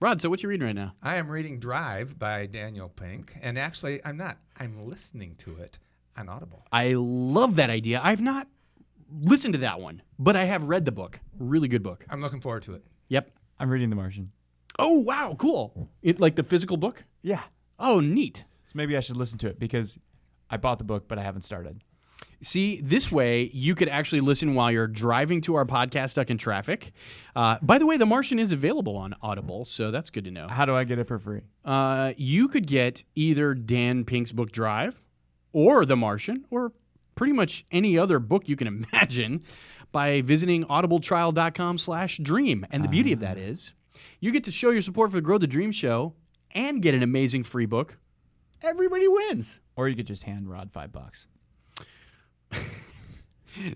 Rod, so what you reading right now? I am reading Drive by Daniel Pink, and actually, I'm not. I'm listening to it on Audible. I love that idea. I've not listened to that one, but I have read the book. Really good book. I'm looking forward to it. Yep. I'm reading The Martian. Oh, wow, cool. Like the physical book? Yeah. Oh, neat. So maybe I should listen to it because I bought the book, but I haven't started. See, this way you could actually listen while you're driving to our podcast stuck in traffic. By the way, The Martian is available on Audible, so that's good to know. How do I get it for free? You could get either Dan Pink's book Drive or The Martian or pretty much any other book you can imagine by visiting audibletrial.com/dream. And the beauty of that is you get to show your support for the Grow the Dream show and get an amazing free book. Everybody wins. Or you could just hand Rod $5.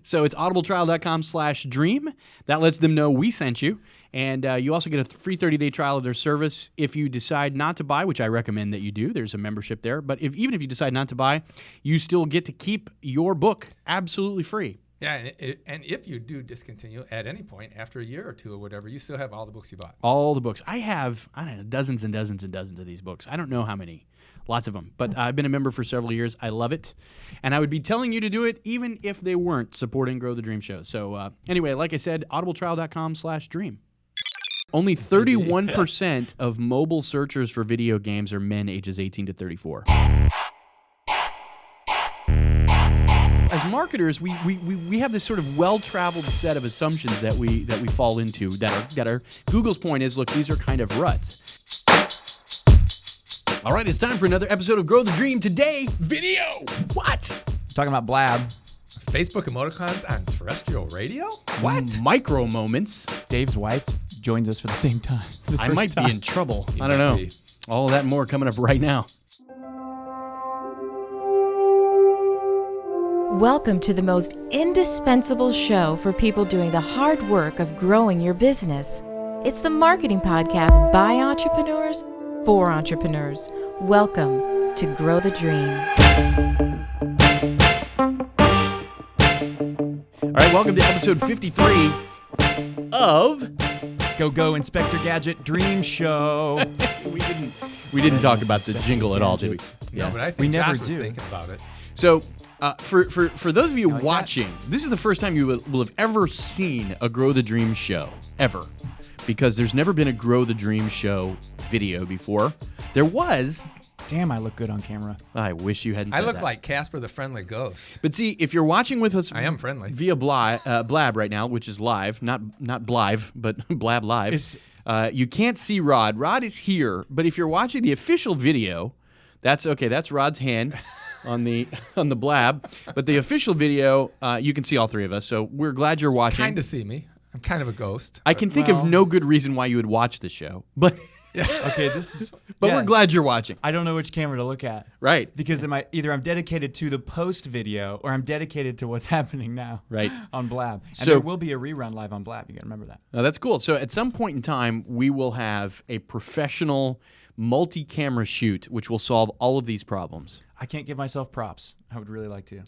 So it's audibletrial.com/dream. That lets them know we sent you. And you also get a free 30-day trial of their service if you decide not to buy, which I recommend that you do. There's a membership there. But even if you decide not to buy, you still get to keep your book absolutely free. Yeah, and if you do discontinue at any point after a year or two or whatever, you still have all the books you bought. All the books. I have, dozens and dozens and dozens of these books. I don't know how many. Lots of them. But I've been a member for several years. I love it. And I would be telling you to do it even if they weren't supporting Grow the Dream Show. So anyway, like I said, audibletrial.com/dream. Only 31% of mobile searchers for video games are men ages 18 to 34. As marketers, we have this sort of well-traveled set of assumptions that we fall into that are Google's point is, look, these are kind of ruts. All right, it's time for another episode of Grow the Dream. Today, video. What? Talking about Blab. Facebook emoticons on terrestrial radio? What? Micro moments. Dave's wife joins us for the same time. I might be in trouble. You I don't might know. be. All of that and more coming up right now. Welcome to the most indispensable show for people doing the hard work of growing your business. It's the marketing podcast by entrepreneurs for entrepreneurs. Welcome to Grow the Dream. All right, welcome to episode 53 of Go Inspector Gadget Dream Show. We didn't talk about the jingle at all, did we? No, but I think We never Josh was do. thinking about it. So, for those of you like that? watching, this is the first time you will have ever seen a Grow the Dream show, ever. Because there's never been a Grow the Dream show video before. There was. Damn, I look good on camera. I wish you hadn't I said look that. like Casper the Friendly Ghost. But see, if you're watching with us I am friendly. via Blab right now, which is live, not Blive, but Blab Live, you can't see Rod. Rod is here, but if you're watching the official video, that's okay. That's Rod's hand on the Blab. But the official video, you can see all three of us. So we're glad you're watching. Kind of see me. I'm kind of a ghost. I can think of no good reason why you would watch the show, but Okay, this is. but yeah. we're glad you're watching. I don't know which camera to look at. Right. Because either I'm dedicated to the post video or I'm dedicated to what's happening now. Right. On Blab. And So- there will be a rerun live on Blab. You got to remember that. Now, that's cool. So at some point in time, we will have a professional multi-camera shoot, which will solve all of these problems. I can't give myself props. I would really like to.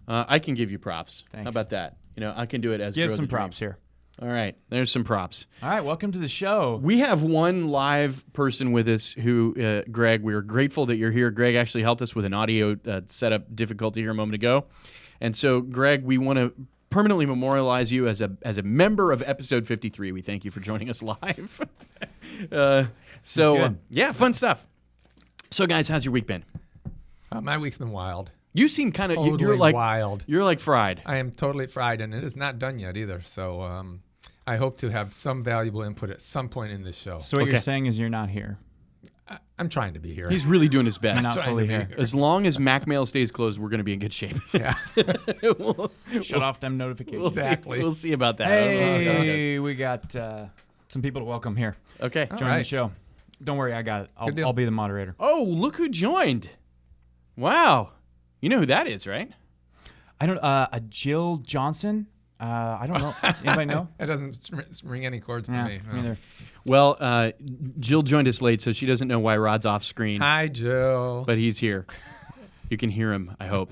I can give you props. Thanks. How about that? I can do it as Give Grow some the Dream. props here. All right, there's some props. All right, welcome to the show. We have one live person with us who, Greg, we are grateful that you're here. Greg actually helped us with an audio setup difficulty here a moment ago. And so, Greg, we want to permanently memorialize you as a member of episode 53. We thank you for joining us live. good. Yeah, fun stuff. So, guys, how's your week been? My week's been wild. You seem kind of Totally you're like wild. You're like fried. I am totally fried, and it is not done yet either. So I hope to have some valuable input at some point in this show. So what Okay. you're saying is you're not here. I'm trying to be here. He's really doing his best. You're not trying fully to be here. here. As long as Mac Mail stays closed, we're going to be in good shape. Yeah. Shut off them notifications. Exactly. We'll see about that. I don't know how it's gonna go. Hey, we got some people to welcome here. Okay. All Join right. the show. Don't worry, I got it. Good deal. I'll be the moderator. Oh, look who joined. Wow. You know who that is, right? I don't. A Jill Johnson. I don't know. Anybody know? It doesn't ring any chords for Yeah, me. me No. neither. Well, Jill joined us late, so she doesn't know why Rod's off screen, Hi, Jill. but he's here. You can hear him, I hope.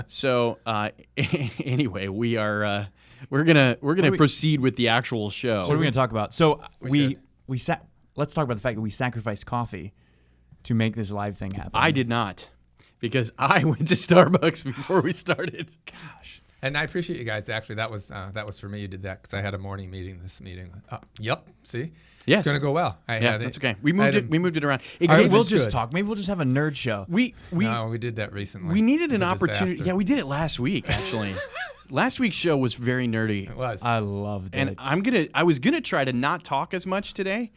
So, anyway, we're gonna we- proceed with the actual show. What are we going to talk about? So we should. sat. let's talk about the fact that we sacrificed coffee to make this live thing happen. I did not, because I went to Starbucks before we started. Gosh. And I appreciate you guys. Actually, that was for me. You did that because I had a morning meeting. This meeting. Yep. See. Yes. It's gonna go well. Yeah, that's okay. We moved it around. It All right, gave we'll us- just good. talk. Maybe we'll just have a nerd show. No, we did that recently. we needed It an was a opportunity. disaster. Yeah, we did it last week, actually. Last week's show was very nerdy. It was. I loved And it. I was gonna try to not talk as much today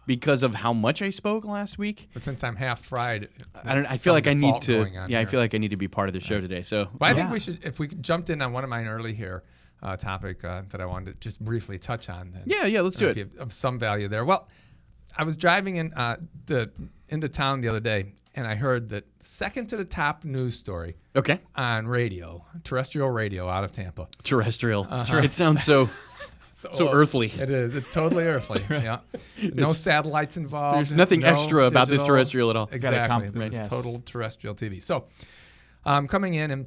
because of how much I spoke last week. But since I'm half fried, I feel like I need to. I feel like I need to be part of the show today. So But I think Yeah. we should, if we jumped in on one of mine early here, topic that I wanted to just briefly touch on. Then yeah, let's do it. be of some value there. Well, I was driving into town the other day, and I heard that second to the top news story Okay. on radio, terrestrial radio out of Tampa. Terrestrial. It sounds so earthly. It is. It's totally earthly. Yeah. No satellites involved. There's nothing no extra about this digital. terrestrial at all. Exactly. compliment, This is yes. total terrestrial TV. So, coming in and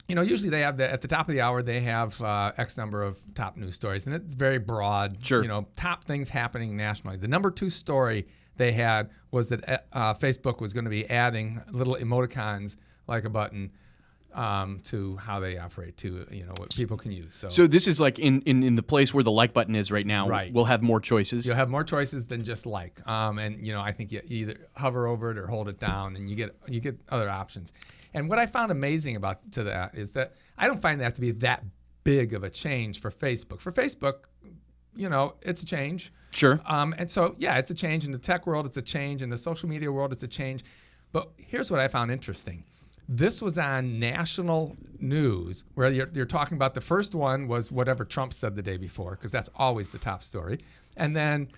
usually they have at the top of the hour they have X number of top news stories, and it's very broad. Sure. Top things happening nationally. The number 2 story they had was that Facebook was going to be adding little emoticons like a button to how they operate to what people can use. So this is like in the place where the like button is right now. Right. We'll have more choices. You'll have more choices than just like. And I think you either hover over it or hold it down, and you get other options. And what I found amazing about that is that I don't find that to be that big of a change for Facebook. For Facebook, it's a change. Sure. And so it's a change in the tech world. It's a change in the social media world. It's a change. But here's what I found interesting. This was on national news where you're talking about the first one was whatever Trump said the day before, because that's always the top story. And then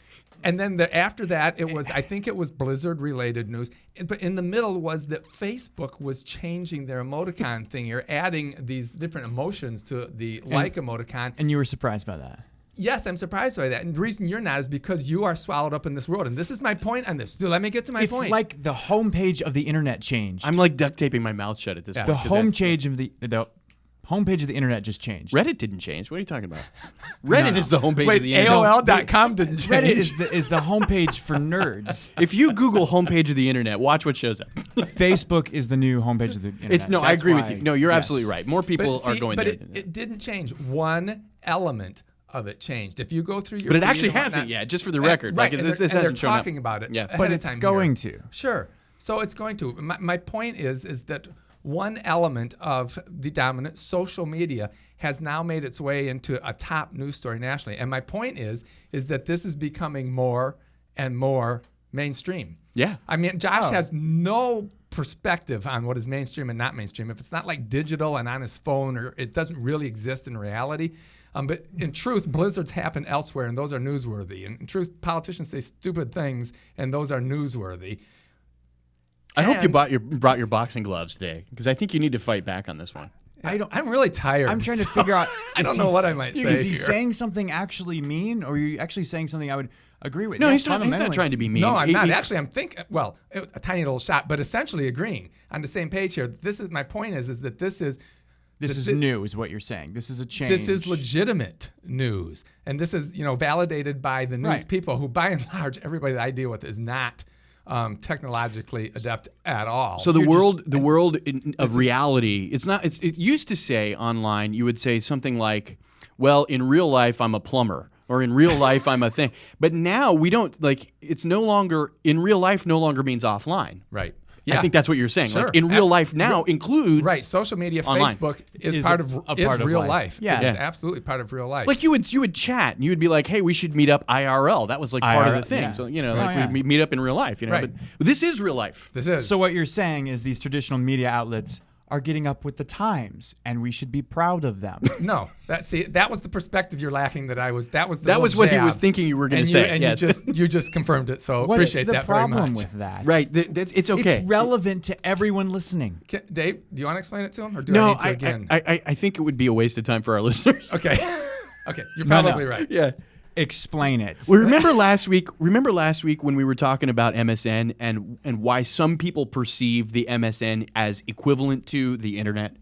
after that, I think it was Blizzard related news. But in the middle was that Facebook was changing their emoticon thing. You're adding these different emotions to the like emoticon. And you were surprised by that. Yes, I'm surprised by that. And the reason you're not is because you are swallowed up in this world. And this is my point on this. So let me get to my It's point. like the homepage of the internet changed. I'm like duct taping my mouth shut at this point. the 'cause homepage of the homepage of the internet just changed. Reddit didn't change. What are you talking about? Reddit is the homepage Wait, of the internet. AOL.com didn't change. Reddit is the homepage for nerds. If you Google homepage of the internet, watch what shows up. Facebook is the new homepage of the internet. I That's agree why- with you. No, you're yes. absolutely right. More people are going but there. it didn't change. One element of it changed. If you go through your But it feed actually and hasn't whatnot- yet, just for the record. Right, Like, and this they're hasn't shown up. talking about it Yeah. ahead But of it's time going here. to. Sure. So it's going to. My point is that one element of the dominant social media has now made its way into a top news story nationally. And my point is that this is becoming more and more mainstream. Yeah. I mean, Josh has no perspective on what is mainstream and not mainstream. If it's not like digital and on his phone, or it doesn't really exist in reality. But in truth, blizzards happen elsewhere, and those are newsworthy. And in truth, politicians say stupid things, and those are newsworthy. I hope you And- brought your boxing gloves today, because I think you need to fight back on this one. I'm really tired. I'm trying to so figure out. I don't know what I might say Is he here. saying something actually mean, or are you actually saying something I would agree with? No, Yeah, he's not fundamentally. trying to be mean. No, I'm He- not. he- Actually, I'm thinking, a tiny little shot, but essentially agreeing on the same page here. This is my point is that this is new, is what you're saying. This is a change. This is legitimate news, and this is validated by the news Right. people who, by and large, everybody that I deal with is not technologically adept at all. So the You're world, just- the world of reality, it's not. It used to say online, you would say something like, "Well, in real life, I'm a plumber," or "In real life, I'm a thing." But now we don't like. It's no longer in real life. No longer means offline. right. I think that's what you're saying. Sure. Like in real life now includes Right, social media, online. Facebook is Is part a of part of real life. life. Yeah. It's Yeah. absolutely part of real life. Like you would chat and you would be like, "Hey, we should meet up IRL." That was like part of the IRL, thing. yeah. So like yeah. we meet up in real life. Right. But this is real life. this is So what you're saying is these traditional media outlets are getting up with the times, and we should be proud of them. no. That was the perspective you're lacking. That was the That little was what he jab. was thinking you were going And to say. and yes. you just confirmed it. So What's appreciate the that very problem much. with that? right. It's okay. It's relevant to everyone listening. Dave, do you want to explain it to him, or do I No, need to again? I think it would be a waste of time for our listeners. Okay. Okay. You're No, no. probably right. Yeah. Explain it. Well, remember last week when we were talking about MSN and why some people perceive the MSN as equivalent to the internet,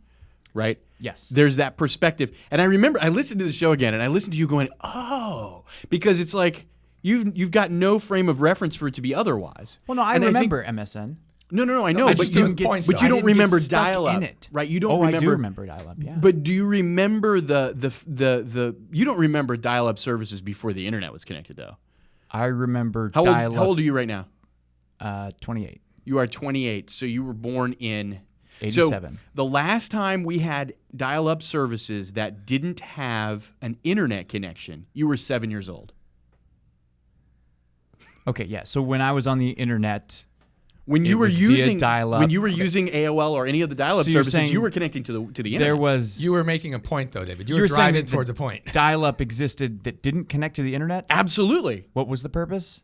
right? Yes. There's that perspective. And I remember I listened to the show again and I listened to you going, "Oh," because it's like You've got no frame of reference for it to be otherwise. Well, no, I And think- remember MSN. No, I know, that's but just to his you, point, but though. you I don't didn't get remember stuck dial-up, in it. right? You don't Oh, remember. I do remember dial-up. Yeah. But do you remember the you don't remember dial-up services before the internet was connected, though? I remember How dial-up. old are you right now? 28. You are 28, so you were born in 87. So the last time we had dial-up services that didn't have an internet connection, you were 7 years old. Okay, yeah. So when I was on the internet, When you It were was via using dial-up. when you were using AOL or any of the dial-up So you're services, saying you were connecting to the internet. there was You were making a point, though, David. You You're were saying driving that towards a point. dial-up existed that didn't connect to the internet. Absolutely. What was the purpose?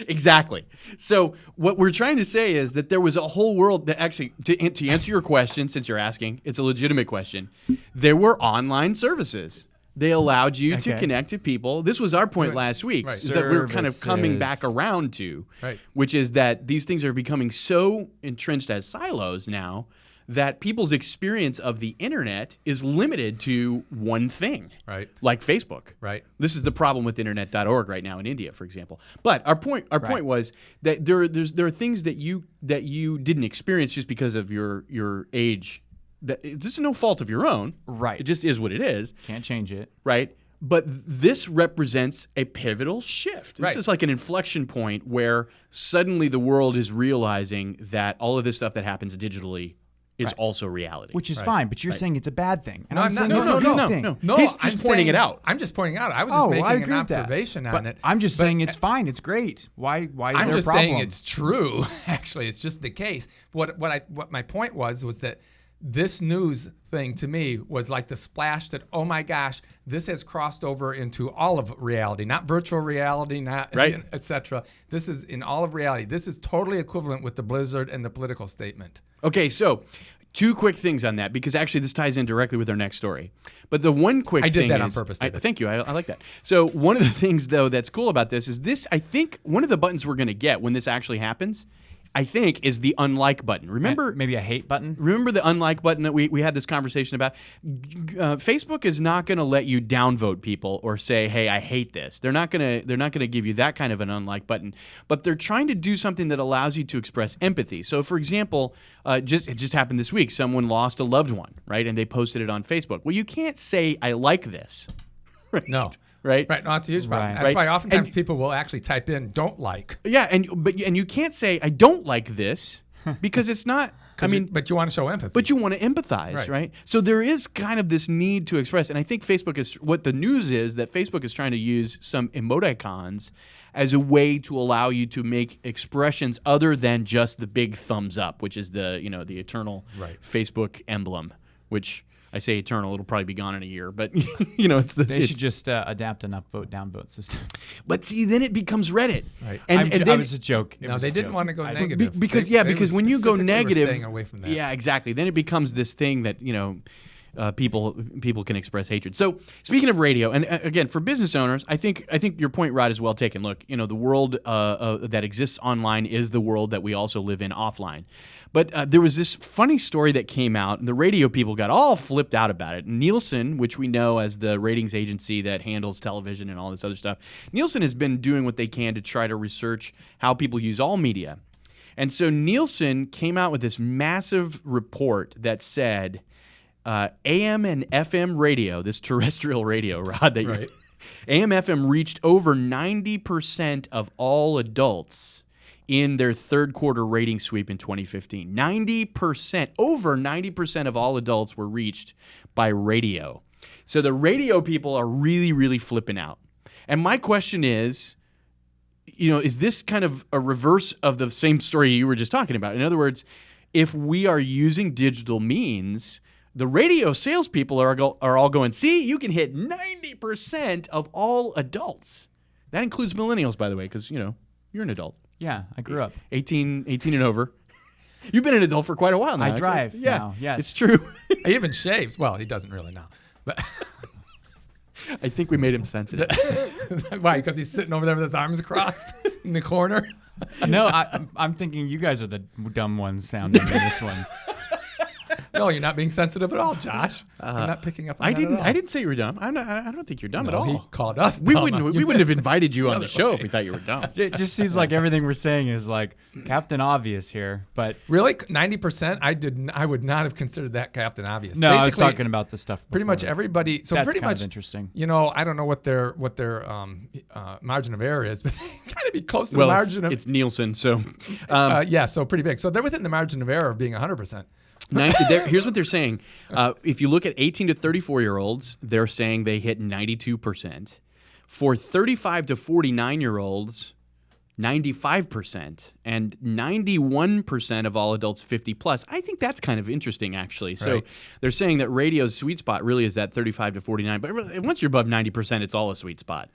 Exactly. So what we're trying to say is that there was a whole world that actually, to answer your question, since you're asking, it's a legitimate question. There were online services. They allowed you to Okay. connect to people. This was our point Right. last week, Right. is that we're kind of coming back Services. around to, Right. which is that these things are becoming so entrenched as silos now that people's experience of the internet is limited to one thing, Right. like Facebook. Right. This is the problem with internet.org right now in India, for example. But our point was that there are things that you didn't experience just because of your age. That this is no fault of your own. Right. It just is what it is, Can't change it. right? But this represents a pivotal shift. This Right. is like an inflection point where suddenly the world is realizing that all of this stuff that happens digitally is also reality. Which is fine, but you're saying it's a bad thing. And No, I'm I'm not- saying no, it's no, a good no, thing. No, He's just I'm pointing saying- it out. I'm just pointing it out. I was just Oh, making I an agree with that. observation But on it. I'm just But saying it's fine. It's great. Why is I'm there just a problem? saying it's true. Actually, it's just the case. What my point was that this news thing to me was like the splash that, oh my gosh, this has crossed over into all of reality, not virtual reality, not Right. etc. This is in all of reality. This is totally equivalent with the blizzard and the political statement. Okay, so two quick things on that, because actually this ties in directly with our next story. But the one quick I did thing that on is- purpose, David. Thank you. I like that. So one of the things, though, that's cool about this is this, I think one of the buttons we're going to get when this actually happens, I think, is the unlike button. Remember maybe a hate button? Remember the unlike button that we had this conversation about? Facebook is not going to let you downvote people or say, "Hey, I hate this." They're not going to give you that kind of an unlike button. But they're trying to do something that allows you to express empathy. So, for example, it just happened this week. Someone lost a loved one, right? And they posted it on Facebook. Well, you can't say, "I like this." No. Right? Right. No, it's a huge problem. Right. That's Right. why oftentimes And- people will actually type in "don't like." Yeah, and you can't say, "I don't like this," because it's not. I mean, but you want to show empathy. but you want to empathize, right. So there is kind of this need to express, and I think Facebook is what the news is that Facebook is trying to use some emoticons as a way to allow you to make expressions other than just the big thumbs up, which is the the eternal Right. Facebook emblem, which I say eternal, it'll probably be gone in a year, but it's the. They it's- should just adapt an upvote, downvote system. but see, then it becomes Reddit, Right. And I then was a joke. It no, was they a didn't joke. want to go I- negative. because They because when you go specifically were negative, staying away from that. yeah, exactly. Then it becomes this thing that people can express hatred. So speaking of radio, and again for business owners, I think your point, Rod, is well taken. Look, the world that exists online is the world that we also live in offline. But there was this funny story that came out, and the radio people got all flipped out about it. Nielsen, which we know as the ratings agency that handles television and all this other stuff, Nielsen has been doing what they can to try to research how people use all media. And so Nielsen came out with this massive report that said AM and FM radio, this terrestrial radio, Rod, that Right. AM FM reached over 90% of all adults in their third quarter rating sweep in 2015. 90%, over 90% of all adults were reached by radio. So the radio people are really, really flipping out. And my question is, is this kind of a reverse of the same story you were just talking about? In other words, if we are using digital means, the radio salespeople are all going, see, you can hit 90% of all adults. That includes millennials, by the way, because, you're an adult. Yeah, I grew up. 18 and over. You've been an adult for quite a while now. I actually. drive Yeah, now, yes. It's true. He even shaves. Well, he doesn't really now. But I think we made him sensitive. why? Because he's sitting over there with his arms crossed in the corner. No, I'm thinking you guys are the dumb ones sounding in this one. No, you're not being sensitive at all, Josh. I'm not picking up on that at all. I didn't say you were dumb. I don't think you're dumb at all. He called us We dumb. wouldn't have invited you on the show if we thought you were dumb. It just seems like everything we're saying is like Captain Obvious here, but Really, 90%? I would not have considered that Captain Obvious. no, I was Basically, talking about the stuff. pretty much before. everybody. So That's pretty kind much of interesting. You know, I don't know what their margin of error is, but they kind of be close to Well, the margin of. it's Nielsen, so Yeah, so pretty big. So they're within the margin of error of being 100%. Here's what they're saying. If you look at 18 to 34-year-olds, they're saying they hit 92%. For 35 to 49-year-olds, 95%. And 91% of all adults 50 plus. I think that's kind of interesting, actually. So Right. they're saying that radio's sweet spot really is that 35 to 49. But once you're above 90%, it's all a sweet spot.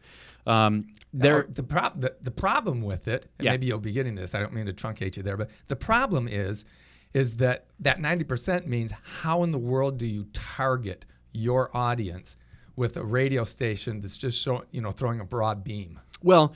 The problem with it, and Yeah. maybe you'll be getting this. I don't mean to truncate you there, but the problem is that 90% means how in the world do you target your audience with a radio station that's just throwing a broad beam? Well,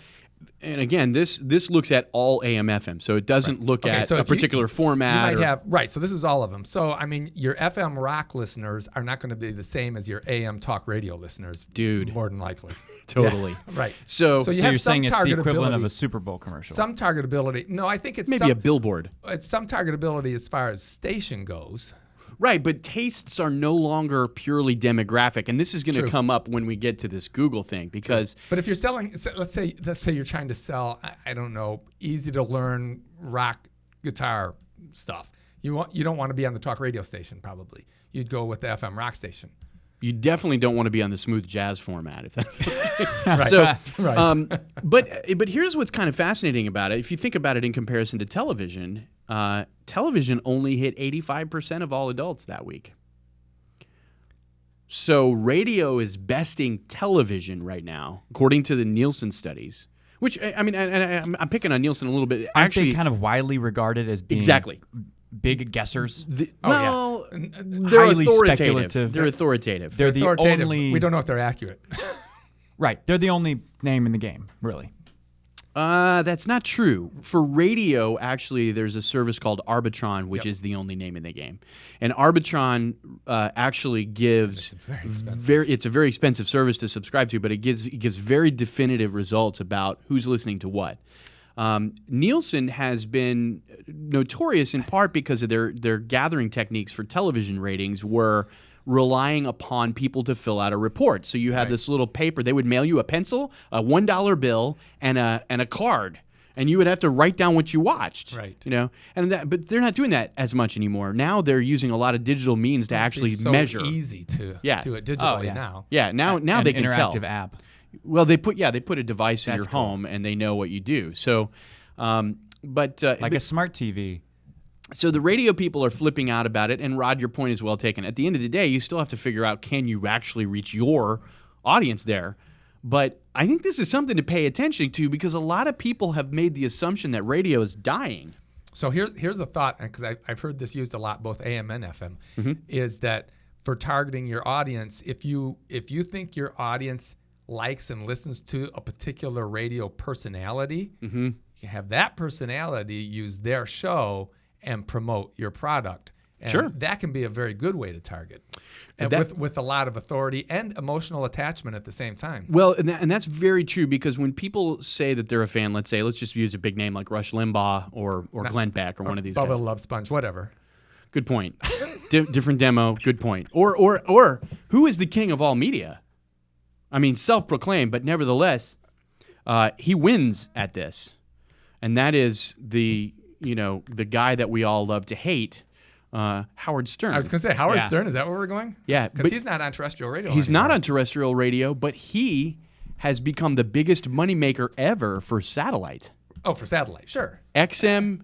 and again, this looks at all AM FM, so it doesn't look Okay, at so a if you- particular format. You might or- have right. So this is all of them. So I mean, your FM rock listeners are not going to be the same as your AM talk radio listeners, Dude. More than likely. Totally. Right. So, So you So have you're saying some it's the equivalent of targetability. a Super Bowl commercial. Some targetability. No, I think it's maybe some, a billboard. it's some targetability as far as station goes. Right, but tastes are no longer purely demographic, and this is going to True. come up when we get to this Google thing because But if you're selling, let's say you're trying to sell, I don't know, easy to learn rock guitar stuff. You don't want to be on the talk radio station probably. You'd go with the FM rock station. you definitely don't want to be on the smooth jazz format. If that's Right. so, Right. but here's what's kind of fascinating about it. If you think about it in comparison to television, television only hit 85% of all adults that week. So radio is besting television right now, according to the Nielsen studies. Which I mean, I'm picking on Nielsen a little bit. Aren't Actually, they kind of widely regarded as being exactly. big guessers? Well, yeah. they're Highly authoritative. speculative. They're authoritative. They're the Authoritative. only We don't know if they're accurate. right. They're the only name in the game, really. That's not true. For radio, actually, there's a service called Arbitron, which is the only name in the game. And Arbitron actually gives it's a very expensive service to subscribe to, but it gives very definitive results about who's listening to what. Nielsen has been notorious in part because of their gathering techniques for television ratings were relying upon people to fill out a report. So you have this little paper. They would mail you a pencil, a $1 bill, and a card, and you would have to write down what you watched. Right. You know, but they're not doing that as much anymore. Now they're using a lot of digital means to actually It's so measure. easy to do it digitally Oh, yeah. now. Yeah. Now An they can tell. interactive app. Well, they put a device in That's your cool. home, and they know what you do. So, but Like a smart TV. so the radio people are flipping out about it, and Rod, your point is well taken. At the end of the day, you still have to figure out, can you actually reach your audience there? But I think this is something to pay attention to because a lot of people have made the assumption that radio is dying. So here's a thought, because I've heard this used a lot, both AM and FM, is that for targeting your audience, if you think your audience likes and listens to a particular radio personality, you have that personality use their show and promote your product. And Sure. that can be a very good way to target, and that- with a lot of authority and emotional attachment at the same time. Well, and that's very true because when people say that they're a fan, let's just use a big name like Rush Limbaugh or Glenn Beck or one of these Bubba guys. Love Sponge, whatever. Good point. Different demo. Good point. Or who is the king of all media? I mean, self-proclaimed, but nevertheless, he wins at this, and that is the guy that we all love to hate, Howard Stern. I was going to say Howard Yeah. Stern. Is that where we're going? Yeah, because but he's not on terrestrial radio. he's not anymore. on terrestrial radio, but he has become the biggest moneymaker ever for satellite. Oh, for satellite, sure. XM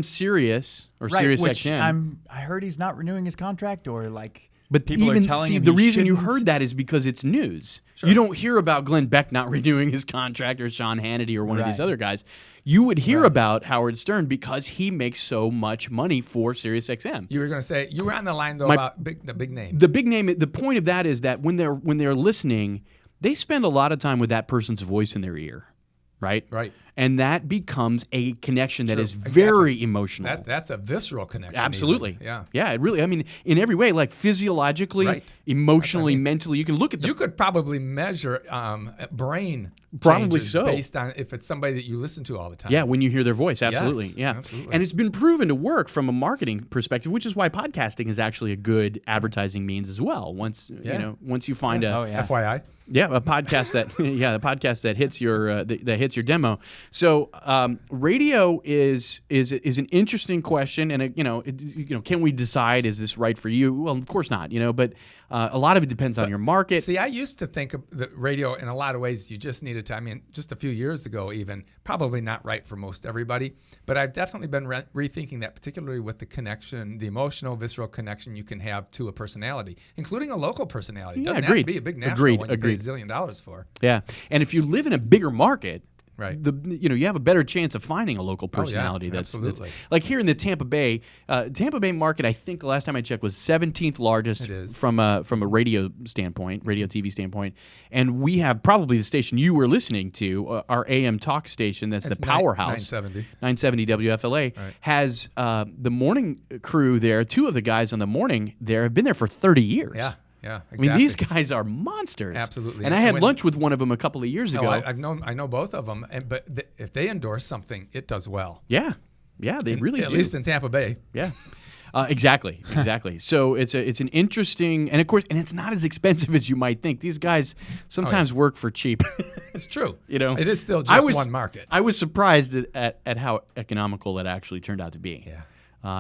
Sirius or Right, Sirius which XM. I heard he's not renewing his contract, or like But people even are telling see him the he reason you shouldn't. heard that is because it's news. You don't hear about Glenn Beck not renewing his contract or Sean Hannity or one of these Right. other guys. You would hear about Howard Stern because he makes so much money for Sirius XM. You were going to say you were on the line though My- about the big name. The big name. The point of that is that when they're listening, they spend a lot of time with that person's voice in their ear, right? Right. And that becomes a connection that True, is exactly. very emotional. That's a visceral connection. Absolutely. even. Yeah. Yeah, it really, I mean, in every way, like physiologically, Right. emotionally, That's what I mean. mentally, you can look at the You could probably measure brain Probably changes so. based on if it's somebody that you listen to all the time. Yeah, when you hear their voice, absolutely. Yes, yeah. absolutely. And it's been proven to work from a marketing perspective, which is why podcasting is actually a good advertising means as well. Once once you find Oh, yeah. FYI. a podcast that the podcast that hits your that hits your demo. So radio is an interesting question, and can we decide, is this right for you? Well, of course not. But a lot of it depends on your market. See, I used to think of the radio in a lot of ways you just needed to, I mean, just a few years ago even, probably not right for most everybody, but I've definitely been rethinking that, particularly with the connection, the emotional, visceral connection you can have to a personality, including a local personality. It Yeah, doesn't agreed. have to be a big national Agreed, one you agreed. pay $1 zillion for. Yeah, and if you live in a bigger market, Right. you have a better chance of finding a local personality. that's absolutely. like here in the Tampa Bay market. I think the last time I checked was 17th largest It is. from a radio standpoint, radio TV standpoint, and we have probably the station you were listening to, our AM talk station. That's It's the powerhouse. 970. 970 WFLA Right. has the morning crew there. Two of the guys on the morning there have been there for 30 years. Yeah, yeah, exactly. I mean, these guys are monsters. Absolutely. And I And had when- lunch with one of them a couple of years ago. I know both of them, but if they endorse something, it does well. Yeah, they really At do. least in Tampa Bay. Yeah, exactly. So it's an interesting, and of course, and it's not as expensive as you might think. These guys sometimes work for cheap. It's true. It is still I just was- one market. I was surprised at how economical it actually turned out to be. Yeah.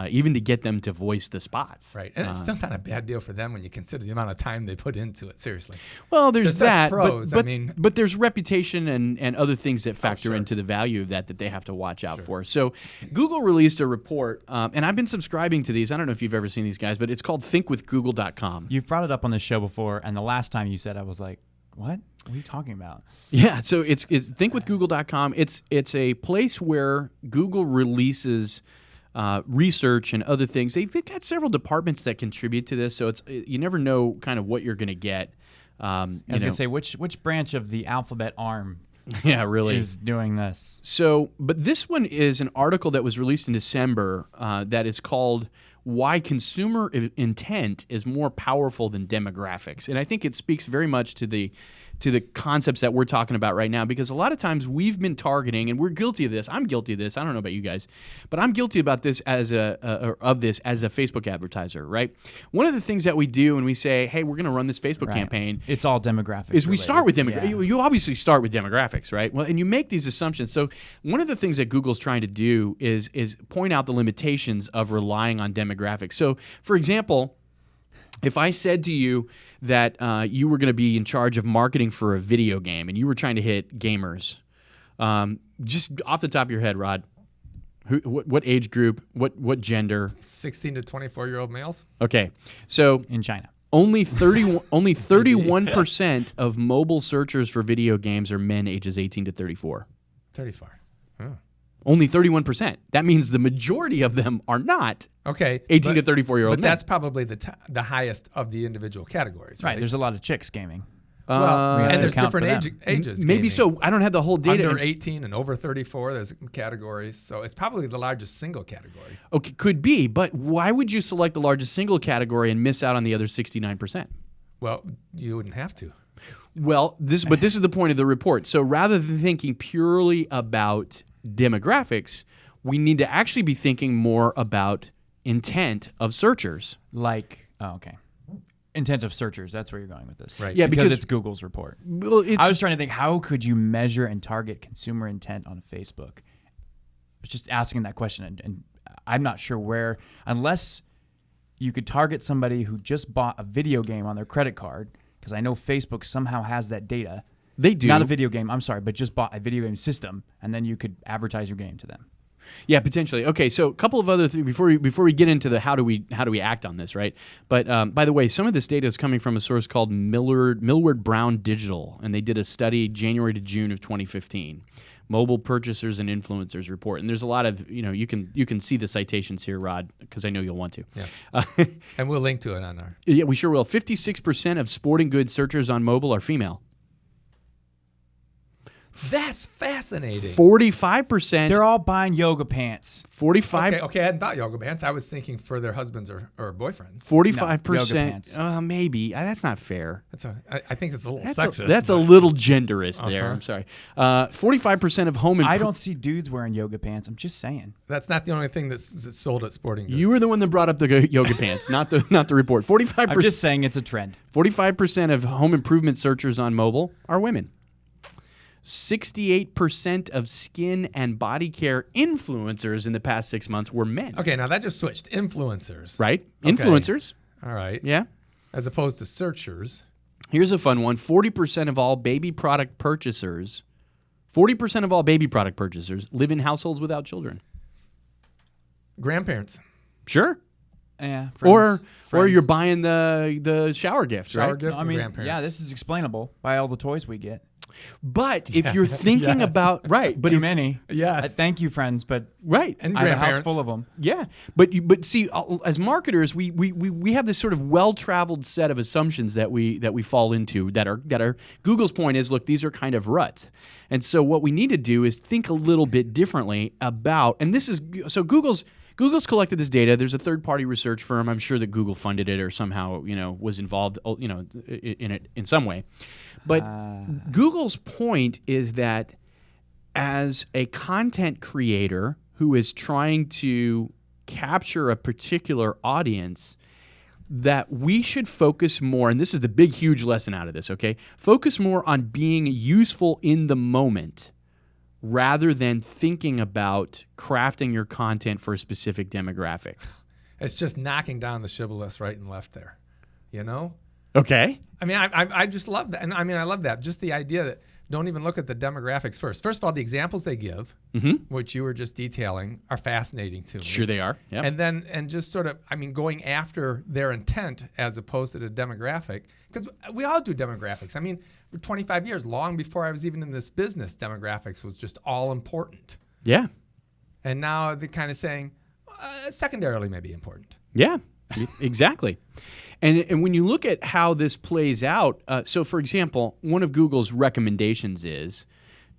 Even to get them to voice the spots. Right, and it's still not a bad deal for them when you consider the amount of time they put into it. Seriously. Well, there's There's that, pros, but I mean- but there's reputation and other things that factor sure. into the value of that they have to watch out for. So Google released a report, and I've been subscribing to these. I don't know if you've ever seen these guys, but it's called thinkwithgoogle.com. You've brought it up on the show before, and the last time you said, I was like, what? What are you talking about? Yeah, so it's thinkwithgoogle.com. It's a place where Google releases research and other things. They've got several departments that contribute to this, so you never know kind of what you're going to get. I was going to say, which branch of the alphabet arm yeah, really is doing this? So, but this one is an article that was released in December that is called "Why Consumer Intent is More Powerful Than Demographics," and I think it speaks very much to the concepts that we're talking about right now, because a lot of times we've been targeting, and we're guilty of this. I'm guilty of this. I don't know about you guys, but I'm guilty about this as a Facebook advertiser, right? One of the things that we do when we say, hey, we're going to run this Facebook Right. campaign, It's all demographics. is we related. start with demographics. Yeah. You obviously start with demographics, right? Well, and you make these assumptions. So one of the things that Google's trying to do is point out the limitations of relying on demographics. So, for example, if I said to you that you were going to be in charge of marketing for a video game and you were trying to hit gamers, just off the top of your head, Rod, what age group, what gender? 16 to 24-year-old males. Okay, so In China. only 31% of mobile searchers for video games are men ages 18 to 34. 34. Oh. Only 31%. That means the majority of them are not Okay. 18 to 34-year-old But men. that's probably the highest of the individual categories, right? Right. There's a lot of chicks gaming. Well, we have and to there's account for different them. ages. Maybe gaming. so. I don't have the whole data. Under 18 and over 34, there's categories. So it's probably the largest single category. Okay, could be, but why would you select the largest single category and miss out on the other 69%? Well, you wouldn't have to. Well, this is the point of the report. So rather than thinking purely about demographics, we need to actually be thinking more about intent of searchers. Okay. Intent of searchers. That's where you're going with this. Right. Yeah, because it's Google's report. Well, it's, I was trying to think, how could you measure and target consumer intent on Facebook? I was just asking that question, and I'm not sure where, unless you could target somebody who just bought a video game on their credit card, because I know Facebook somehow has that data. they do. Not a video game, I'm sorry, but just bought a video game system, and then you could advertise your game to them. Yeah, potentially. Okay, so a couple of other things before we get into the how do we act on this, right? But by the way, some of this data is coming from a source called Millward Brown Digital, and they did a study January to June of 2015, mobile purchasers and influencers report. And there's a lot of you can see the citations here, Rod, because I know you'll want to. Yeah. And we'll link to it on our. Yeah, we sure will. 56% of sporting goods searchers on mobile are female. That's fascinating. 45%. They're all buying yoga pants. 45. Okay, I hadn't thought yoga pants. I was thinking for their husbands or boyfriends. 45%. pants. Maybe. That's not fair. I think it's a little That's sexist. that's a but- little genderist there. Uh-huh. I'm sorry. 45% of home I don't see dudes wearing yoga pants. I'm just saying. That's not the only thing that's sold at sporting goods. You were the one that brought up the yoga pants, not the report. 45%. I'm just saying it's a trend. 45% of home improvement searchers on mobile are women. 68% of skin and body care influencers in the past 6 months were men. Okay, now that just switched. Influencers. Right? Okay. Influencers. All right. Yeah. As opposed to searchers. Here's a fun one. 40% of all baby product purchasers, 40% of all baby product purchasers live in households without children. Grandparents. Sure. Yeah. Or friends. you're buying the shower gift, Shower right? gifts I and mean, grandparents. yeah, this is explainable by all the toys we get. But if you're thinking Yes. about but Too if- many. Yes. Thank you, friends, but right. And I have a house grandparents. full of them. Yeah, but see, as marketers, we have this sort of well-traveled set of assumptions that we fall into that are Google's point is, look, these are kind of ruts, and so what we need to do is think a little bit differently about, and this is so Google's collected this data. There's a third-party research firm. I'm sure that Google funded it or somehow was involved in it in some way, but Google's point is that as a content creator who is trying to capture a particular audience, that we should focus more, and this is the big, huge lesson out of this, okay? Focus more on being useful in the moment rather than thinking about crafting your content for a specific demographic. It's just knocking down the shibboleths right and left there. You know? Okay? I mean, I just love that. And I mean, I love that. Just the idea that don't even look at the demographics first. First of all, the examples they give, which you were just detailing, are fascinating to me. Sure they are. Yep. And just sort of, I mean, going after their intent as opposed to the demographic, because we all do demographics. I mean, for 25 years, long before I was even in this business, demographics was just all important. Yeah. And now they're kind of saying, secondarily maybe important. Yeah, exactly. And when you look at how this plays out, so for example, one of Google's recommendations is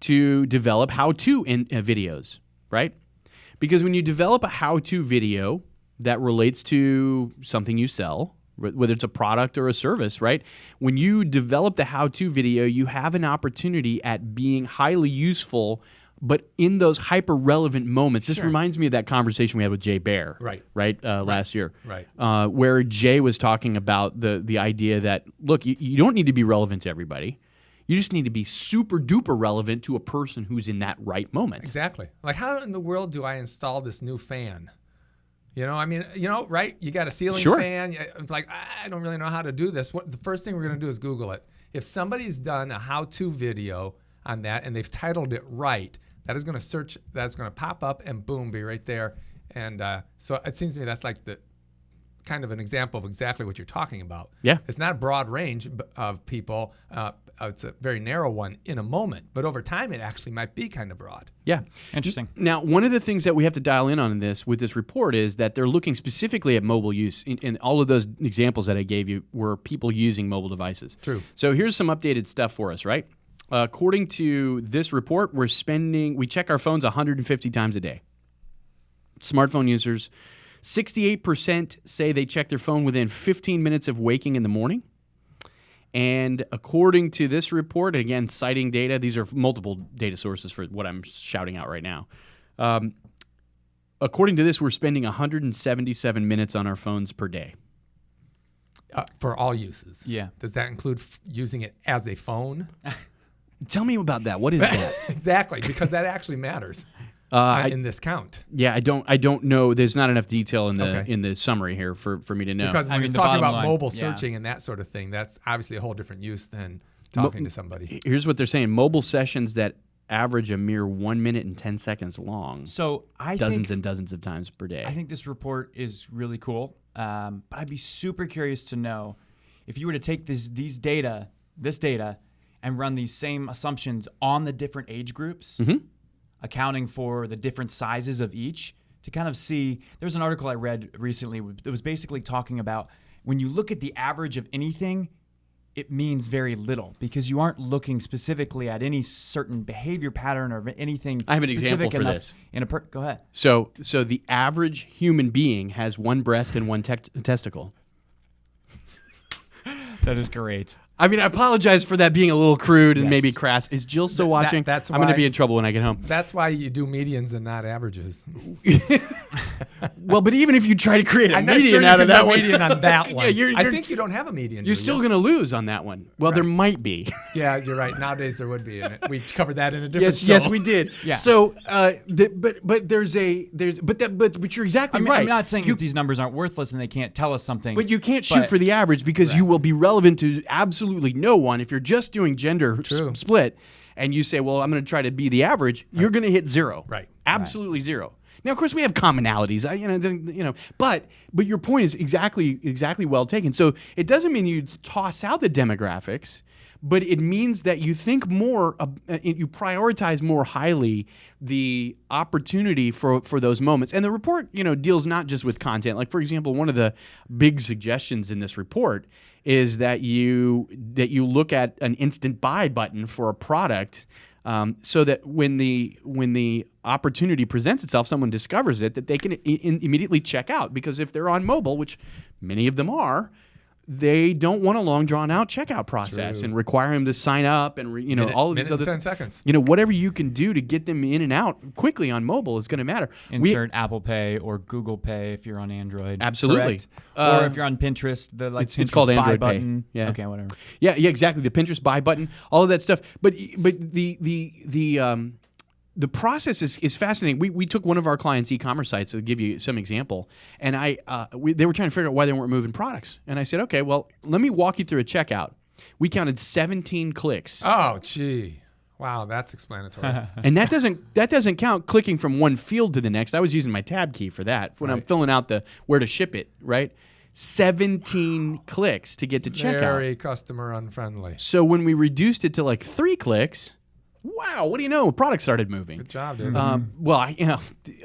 to develop how-to videos, right? Because when you develop a how-to video that relates to something you sell, whether it's a product or a service, right? When you develop the how-to video, you have an opportunity at being highly useful, but in those hyper-relevant moments. This reminds me of that conversation we had with Jay Baer, last year, Right. where Jay was talking about the idea that, look, you don't need to be relevant to everybody. You just need to be super-duper relevant to a person who's in that right moment. Exactly. Like, how in the world do I install this new fan? You know, I mean, right? You got a ceiling Sure. fan. It's like, I don't really know how to do this. The first thing we're going to do is Google it. If somebody's done a how-to video on that and they've titled it right, that is going to search, that's going to pop up and boom, be right there. And so it seems to me that's like the kind of an example of exactly what you're talking about. Yeah. It's not a broad range of people. It's a very narrow one in a moment. But over time, it actually might be kind of broad. Yeah. Interesting. Now, one of the things that we have to dial in on with this report is that they're looking specifically at mobile use. In all of those examples that I gave you were people using mobile devices. True. So here's some updated stuff for us, right? According to this report, we check our phones 150 times a day. Smartphone users, 68% say they check their phone within 15 minutes of waking in the morning. And according to this report, again, citing data, these are multiple data sources for what I'm shouting out right now. According to this, we're spending 177 minutes on our phones per day. For all uses. Yeah. Does that include using it as a phone? Tell me about that. What is that? Exactly, because that actually matters in this count. Yeah, I don't know. There's not enough detail in the Okay. in the summary here for me to know. Because when I mean, it's the talking bottom about line, mobile yeah. searching and that sort of thing, that's obviously a whole different use than talking to somebody. Here's what they're saying: mobile sessions that average a mere 1 minute and 10 seconds long, So I dozens think and dozens of times per day. I think this report is really cool, but I'd be super curious to know if you were to take this data, and run these same assumptions on the different age groups, accounting for the different sizes of each, to kind of see. There's an article I read recently that was basically talking about when you look at the average of anything, it means very little because you aren't looking specifically at any certain behavior pattern or anything. I have an example specific for enough this. Go ahead. So the average human being has one breast and one testicle. That is great. I mean, I apologize for that being a little crude and Yes. maybe crass. Is Jill still watching? that's I'm going to why- be in trouble when I get home. That's why you do medians and not averages. Well, but even if you try to create a I'm not median sure you out can of do that a one, median on that one. Yeah, you're- I think you don't have a median. you're do still you? going to lose on that one. Well, there might be. Yeah, you're right. Nowadays there would be in it. We covered that in a different show. Yes, we did. Yeah. So, but you're exactly right. I'm not saying that these numbers aren't worthless and they can't tell us something. But you can't shoot for the average because you will be relevant to absolutely no one. If you're just doing gender split and you say, well, I'm going to try to be the average, you're going to hit zero. Right. Absolutely zero. Now, of course, we have commonalities, but your point is exactly well taken. So it doesn't mean you toss out the demographics, but it means that you think more, you prioritize more highly the opportunity for those moments. And the report, deals not just with content. Like, for example, one of the big suggestions in this report is that you look at an instant buy button for a product, so that when the opportunity presents itself, someone discovers it, that they can immediately check out. Because if they're on mobile, which many of them are, they don't want a long drawn out checkout process and require them to sign up and all of these other 10 seconds. Whatever you can do to get them in and out quickly on mobile is going to matter. Insert Apple Pay or Google Pay if you're on Android. Absolutely. Correct? Or if you're on Pinterest, it's Pinterest called buy Android Pay. button. Yeah. Okay, whatever. Yeah, exactly. The Pinterest buy button, all of that stuff. But the process is fascinating. We took one of our clients' e-commerce sites to give you some example, and they were trying to figure out why they weren't moving products. And I said, okay, well, let me walk you through a checkout. We counted 17 clicks, Oh, gee. Wow, that's explanatory. and that doesn't count clicking from one field to the next. I was using my tab key for that when I'm filling out the where to ship it. Right, 17 clicks to get to checkout. Very customer unfriendly. So when we reduced it to like 3 clicks, wow, what do you know? Product started moving. Good job, dude.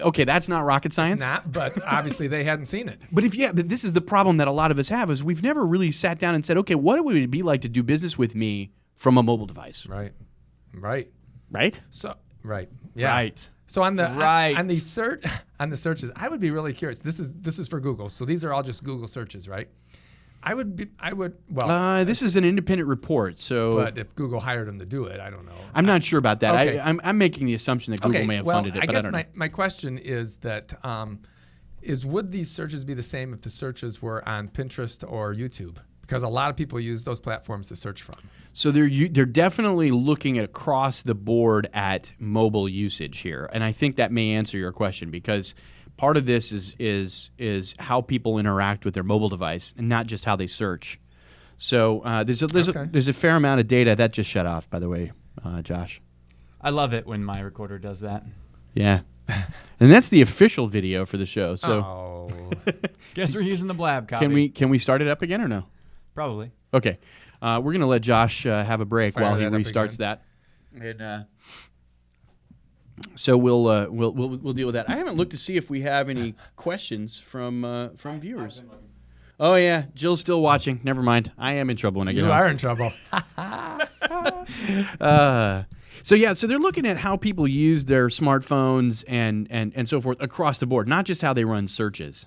Okay, that's not rocket science. Not, but obviously they hadn't seen it. But but this is the problem that a lot of us have is we've never really sat down and said, okay, what would it be like to do business with me from a mobile device? Right. Right? So, right. Yeah. Right. So on the Right. on the searches, I would be really curious. This is for Google. So these are all just Google searches, right? This is an independent report, so but if Google hired them to do it, I don't know. I'm not sure about that. Okay. I'm making the assumption that Google may have funded it, I but guess I don't know. my question is that would these searches be the same if the searches were on Pinterest or YouTube? Because a lot of people use those platforms to search from. So they're definitely looking at across the board at mobile usage here, and I think that may answer your question because part of this is how people interact with their mobile device and not just how they search. So there's a fair amount of data that just shut off, by the way, Josh. I love it when my recorder does that. Yeah, and that's the official video for the show. So Oh. Guess we're using the blab copy. can we start it up again or no? Probably. Okay, we're gonna let Josh have a break Fire while he that up restarts again. that, and so we'll deal with that. I haven't looked to see if we have any questions from viewers. Oh yeah, Jill's still watching. Never mind. I am in trouble when I get You home. are in trouble. So they're looking at how people use their smartphones and so forth across the board, not just how they run searches.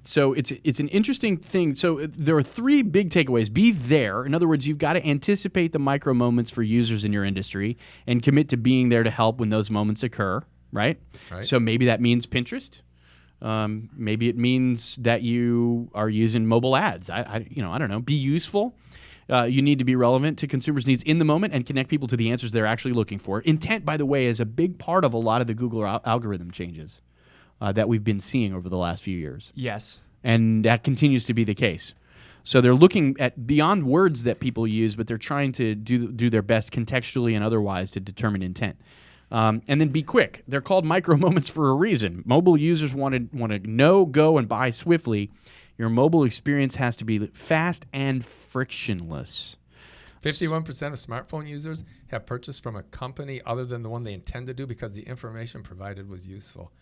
So it's an interesting thing. So there are 3 big takeaways. Be there. In other words, you've got to anticipate the micro moments for users in your industry and commit to being there to help when those moments occur. Right. So maybe that means Pinterest. Maybe it means that you are using mobile ads. I don't know. Be useful. You need to be relevant to consumers' needs in the moment and connect people to the answers they're actually looking for. Intent, by the way, is a big part of a lot of the Google algorithm changes that we've been seeing over the last few years. Yes. And that continues to be the case. So they're looking at beyond words that people use, but they're trying to do their best contextually and otherwise to determine intent. And then be quick. They're called micro moments for a reason. Mobile users want to know, go, and buy swiftly. Your mobile experience has to be fast and frictionless. 51% of smartphone users have purchased from a company other than the one they intend to do because the information provided was useful.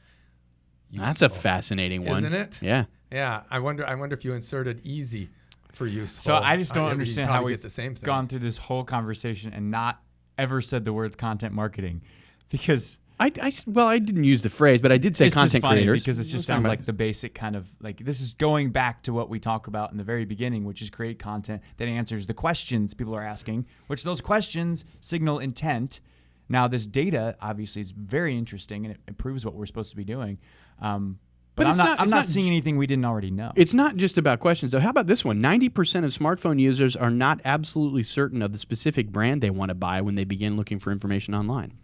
That's a fascinating one, Isn't it? Yeah. Yeah. I wonder if you inserted easy for useful. So I just don't you'd understand probably how we've get the same thing. gone through this whole conversation and not ever said the words content marketing, because I didn't use the phrase, but I did say it's content just funny creators. because it just sounds like the basic kind of like, this is going back to what we talk about in the very beginning, which is create content that answers the questions people are asking, which those questions signal intent. Now, this data obviously is very interesting and it proves what we're supposed to be doing. But it's I'm not not seeing anything we didn't already know. It's not just about questions, though. How about this one? 90% of smartphone users are not absolutely certain of the specific brand they want to buy when they begin looking for information online.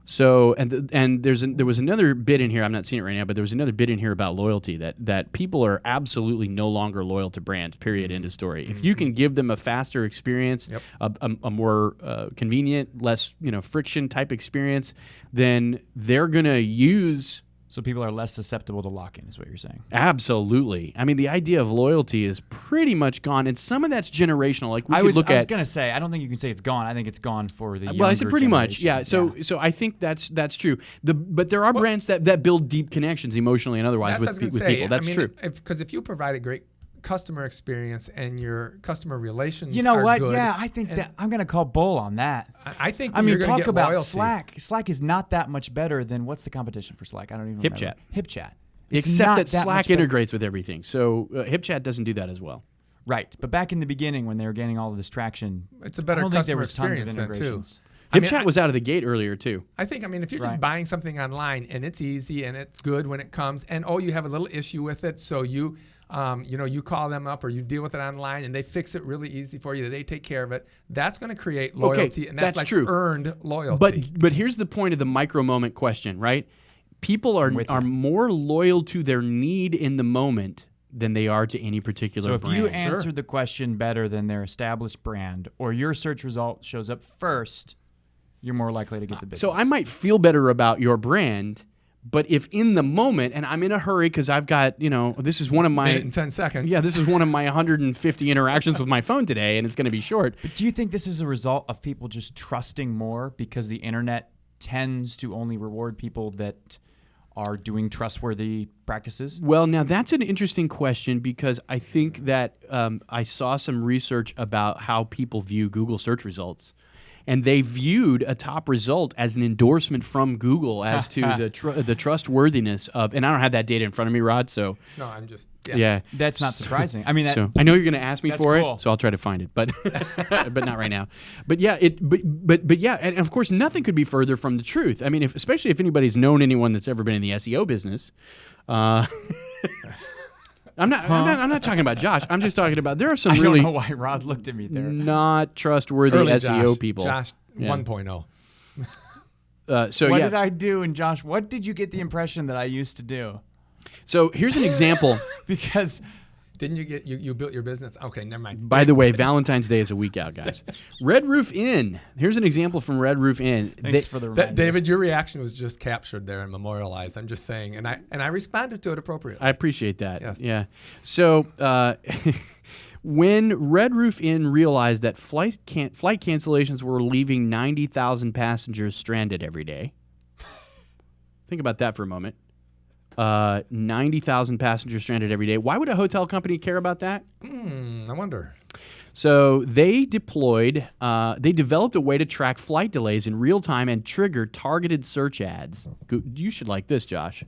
So, and there was another bit in here. I'm not seeing it right now, but there was another bit in here about loyalty, that people are absolutely no longer loyal to brands, period, end of story. If you can give them a faster experience, a more convenient, less friction type experience, then they're going to use. So people are less susceptible to lock-in, is what you're saying. Absolutely. I mean, the idea of loyalty is pretty much gone, and some of that's generational. Like I was going to say, I don't think you can say it's gone. I think it's gone for the younger Well, I said pretty much, generation. yeah. So I think that's true. But there are brands that build deep connections emotionally and otherwise with people. That's true. Because if you provide a great customer experience and your customer relations, You know are what? good, Yeah, I think that I'm going to call bull on that. I think I mean, you're gonna talk get about loyalty. Slack. Slack is not that much better than what's the competition for Slack? I don't even remember. HipChat. It's Except not that Slack much better. integrates with everything. So HipChat doesn't do that as well. Right, but back in the beginning when they were gaining all of this traction, It's a better I don't think there customer was tons of experience then, too. integrations. HipChat was out of the gate earlier too. I think, if you're just Right. buying something online and it's easy and it's good when it comes, and you have a little issue with it, so you call them up or you deal with it online and they fix it really easy for you, they take care of it, that's going to create loyalty, and that's like true. earned loyalty. But here's the point of the micro moment question, right? People are more loyal to their need in the moment than they are to any particular So if brand. you answered the question better than their established brand, or your search result shows up first, you're more likely to get the business. So I might feel better about your brand, but if in the moment, and I'm in a hurry because I've got, this is one of my... Minute and 10 seconds. Yeah, this is one of my 150 interactions with my phone today, and it's going to be short. But do you think this is a result of people just trusting more because the internet tends to only reward people that are doing trustworthy practices? Well, now that's an interesting question because I think that I saw some research about how people view Google search results. And they viewed a top result as an endorsement from Google as to the trustworthiness of, and I don't have that data in front of me, Rod, so. No, I'm just, Yeah. That's not surprising. I mean, So I know you're going to ask me That's for cool. it, so I'll try to find it, but but not right now. But yeah, but yeah, and of course, nothing could be further from the truth. I mean, especially if anybody's known anyone that's ever been in the SEO business. I'm not talking about Josh. I'm just talking about there are some I really don't know why Rod looked at me there. not trustworthy early SEO Josh. people. Josh Yeah. 1.0. So What yeah. did I do? And Josh, what did you get the impression that I used to do? So here's an example. Because Didn't you get you built your business? Okay, never mind. By the way, Valentine's Day is a week out, guys. Red Roof Inn. Here's an example from Red Roof Inn. thanks for the reminder. David, your reaction was just captured there and memorialized. I'm just saying, and I responded to it appropriately. I appreciate that. Yes. Yeah. So when Red Roof Inn realized that flight cancellations were leaving 90,000 passengers stranded every day. Think about that for a moment. 90,000 passengers stranded every day. Why would a hotel company care about that? I wonder. So they developed a way to track flight delays in real time and trigger targeted search ads. You should like this, Josh.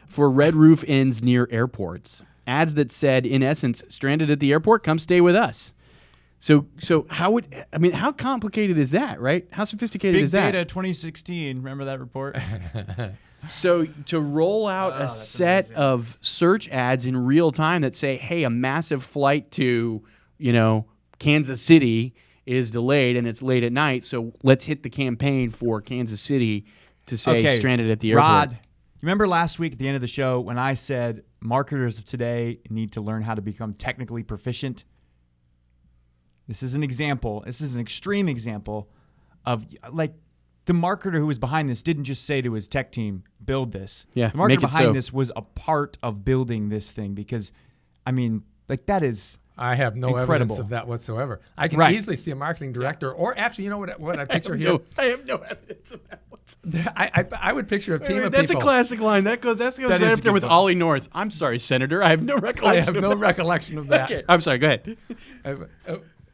For Red Roof Inns near airports. Ads that said, in essence, stranded at the airport, come stay with us. So how complicated is that, right? How sophisticated Big is that? Data 2016. Remember that report? So to roll out a set of search ads in real time that say, hey, a massive flight to, Kansas City is delayed and it's late at night, so let's hit the campaign for Kansas City to say stranded at the airport. Rod, you remember last week at the end of the show when I said marketers of today need to learn how to become technically proficient? This is an example. This is an extreme example of the marketer who was behind this didn't just say to his tech team, build this. Yeah, the marketer make it behind so. this was a part of building this thing because, that is I have no Incredible. evidence of that whatsoever. I can Right. easily see a marketing director, or actually, you know what I picture here? I have no evidence of that whatsoever. I would picture a team of That's people. a classic line. That goes That right is up a there good with one. Ollie North. I'm sorry, Senator. I have no I recollection. have no of that. recollection of that. Okay. I'm sorry. Go ahead.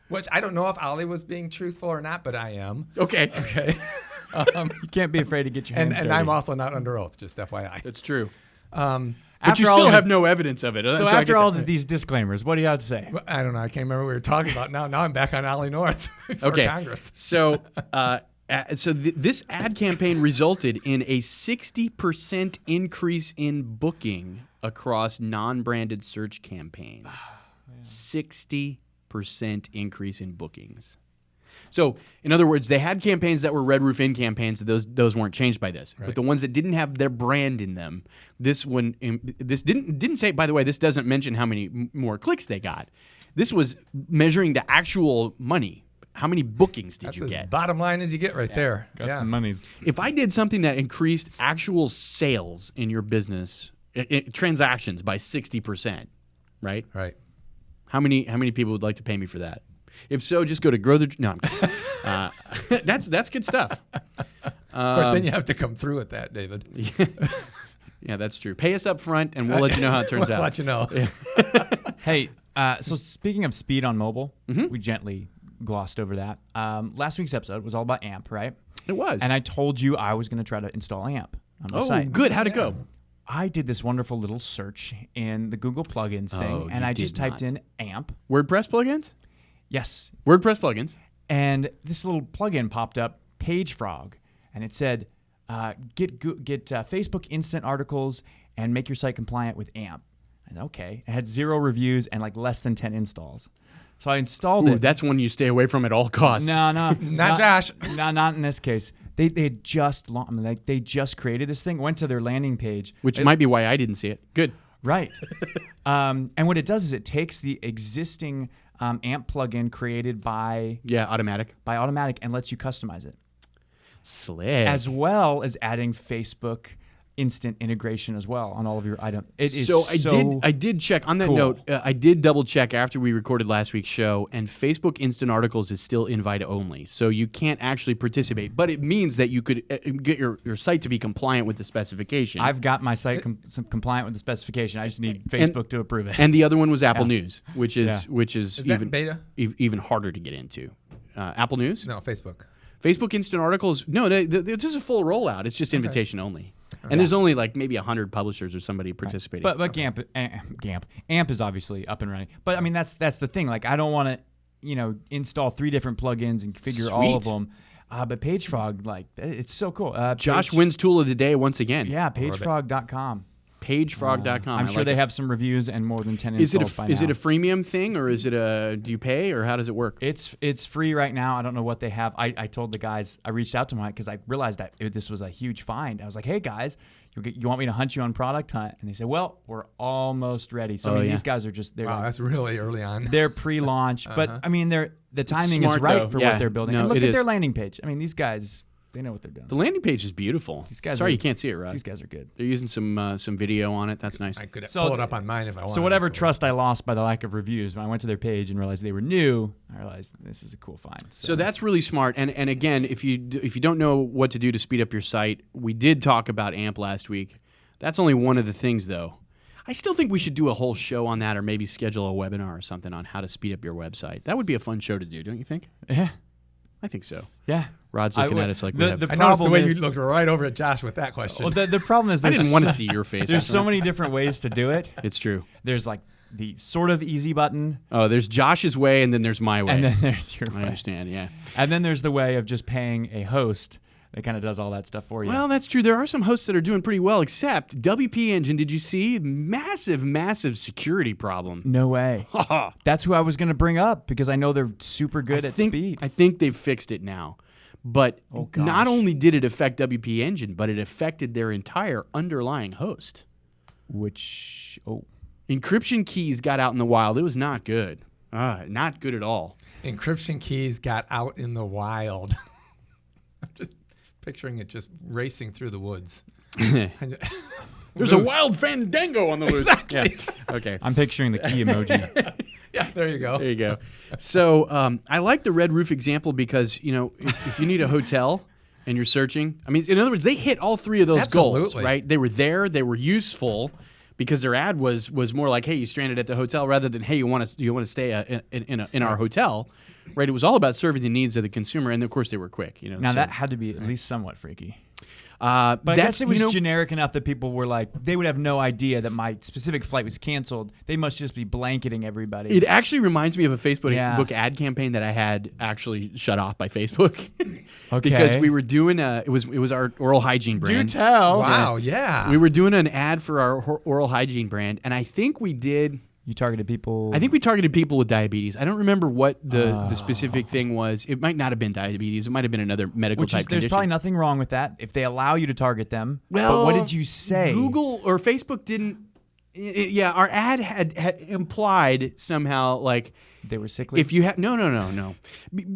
Which I don't know if Ollie was being truthful or not, but I am. Okay. Okay. You can't be afraid to get your hands and dirty. I'm also not under oath, just FYI. That's true. Um, But After you all still of have it- no evidence of it. So I after get all that. of these disclaimers, what do you have to say? I don't know. I can't remember what we were talking about now. Now I'm back on Ollie North for Okay. Congress. So, this ad campaign resulted in a 60% increase in booking across non-branded search campaigns. 60% increase in bookings. So, in other words, they had campaigns that were Red Roof Inn campaigns. Those weren't changed by this. But the ones that didn't have their brand in them, this didn't say. By the way, this doesn't mention how many more clicks they got. This was measuring the actual money. How many bookings did That's you as get? bottom line as you get right there. Got yeah. some money. If I did something that increased actual sales in your business, transactions by 60%, right? Right. How many people would like to pay me for that? If so, just go to grow the. No, I'm kidding. That's good stuff. Of course, then you have to come through with that, David. Yeah, that's true. Pay us up front, and we'll let you know how it turns We'll out. let you know. Hey, so speaking of speed on mobile, Mm-hmm. we gently glossed over that. Last week's episode was all about AMP, right? It was. And I told you I was going to try to install AMP on the site. good. How'd it go? I did this wonderful little search in the Google plugins thing, Oh, and you I just did typed not. in AMP. WordPress plugins. Yes. WordPress plugins. And this little plugin popped up, PageFrog, and it said, get Facebook instant articles and make your site compliant with AMP. I said, okay. It had 0 reviews and like less than 10 installs. So I installed Ooh, it. that's one you stay away from at all costs. No, Not Josh. No, not in this case. They had just they just created this thing. Went to their landing page, Which might be why I didn't see it. Good. right. And what it does is it takes the existing AMP plugin created by Yeah, automatic. Automatic and lets you customize it, Slick. as well as adding Facebook instant integration as well on all of your items. It is So I did check on that cool. note. I did double check after we recorded last week's show, and Facebook Instant Articles is still invite only, so you can't actually participate. But it means that you could get your site to be compliant with the specification. I've got my site compliant with the specification. I just need Facebook to approve it. and the other one was Apple Yeah. News, which is Yeah. Is that even beta? even harder to get into. Apple News, No, Facebook. Facebook Instant Articles. No, this is a full rollout. It's just invitation only, and there's only like maybe 100 publishers or somebody participating. But AMP is obviously up and running. But I mean that's the thing. Like I don't want to install 3 different plugins and configure all of Sweet. them. But PageFrog, like it's so cool. Josh wins tool of the day once again. Yeah, pagefrog.com. Pagefrog.com. I'm I sure like they it. have some reviews and more than 10 Is it installs by is now. it a freemium thing, or is it do you pay, or how does it work? It's free right now. I don't know what they have. I told the guys, I reached out to them because I realized that this was a huge find. I was like, hey guys, you want me to hunt you on Product Hunt? And they said, well, we're almost ready. So I Oh, mean, yeah. these guys are just Wow, that's really early on. they're pre-launch, but I mean, the timing is smart, right though. for Yeah. what they're building. No, and look it at is. their landing page. I mean, these guys, they know what they're doing. The landing page is beautiful. These guys Sorry are- you can't see it, Rod. These guys are good. They're using some video on it. That's nice. I could So- pull it up on mine if I wanted. So whatever That's trust I lost by the lack of reviews, when I went to their page and realized they were new, I realized this is a cool find. So that's really smart. And again, if you don't know what to do to speed up your site, we did talk about AMP last week. That's only one of the things, though. I still think we should do a whole show on that, or maybe schedule a webinar or something on how to speed up your website. That would be a fun show to do, don't you think? Yeah. I think so. Yeah. Rod's looking at us like we have. I noticed the problem way is- you looked right over at Josh with that question. Well, the problem is I there's didn't want to see your face. There's so many different ways to do it. It's true. There's like the sort of easy button, Oh, there's Josh's way, and then there's my way. and then there's your I way. understand. Yeah. And then there's the way of just paying a host that kind of does all that stuff for you. Well, that's true. There are some hosts that are doing pretty well, except WP Engine. Did you see? Massive security problem. no way. That's who I was going to bring up because I know they're super good at speed. I think they've fixed it now. But gosh. not only did it affect WP Engine, but it affected their entire underlying host. Encryption keys got out in the wild. It was not good. Not good at all. Encryption keys got out in the wild. I'm just picturing it just racing through the woods. There's a wild fandango on the loose. Exactly. Yeah. Okay. I'm picturing the key emoji. Yeah, there you go. There you go. So I like the Red Roof example because, if you need a hotel and you're searching, I mean, in other words, they hit all three of those goals, Absolutely. right? They were there, they were useful because their ad was more like, hey, you stranded at the hotel rather than, hey, you want to stay in our hotel, right? It was all about serving the needs of the consumer, and of course they were quick. Now so- that had to be at least somewhat freaky. But But I guess it was generic enough that people were like, they would have no idea that my specific flight was canceled. They must just be blanketing everybody. It actually reminds me of a Facebook Yeah. book ad campaign that I had actually shut off by Facebook Okay. because we were doing it was our oral hygiene brand. tell. Wow, yeah. We were doing an ad for our oral hygiene brand, and I think we targeted people with diabetes. I don't remember what the specific thing was. It might not have been diabetes. It might have been another medical Which type is, there's condition. probably nothing wrong with that if they allow you to target them. Well, but what did you say? Google or Facebook didn't. Yeah, our ad had implied somehow like They were sickly. if you have no.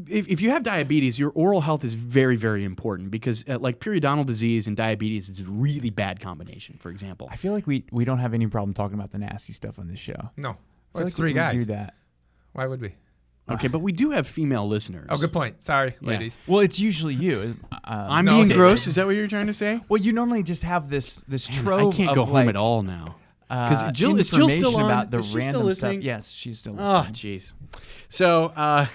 If you have diabetes, your oral health is very, very important because like periodontal disease and diabetes is a really bad combination. For example, I feel like we don't have any problem talking about the nasty stuff on this show. No. I Well, feel it's like three we guys. do that. Why would we? okay, but we do have female listeners. Oh, good point. Sorry, ladies. Well, it's usually you. I'm No, being okay. gross. Is that what you're trying to say? Well, you normally just have this Man, trove. I can't of go home like, at all now. Because is Jill information still on? about the Is she still random stuff. listening? Yes, she's still Oh, listening. jeez. So, I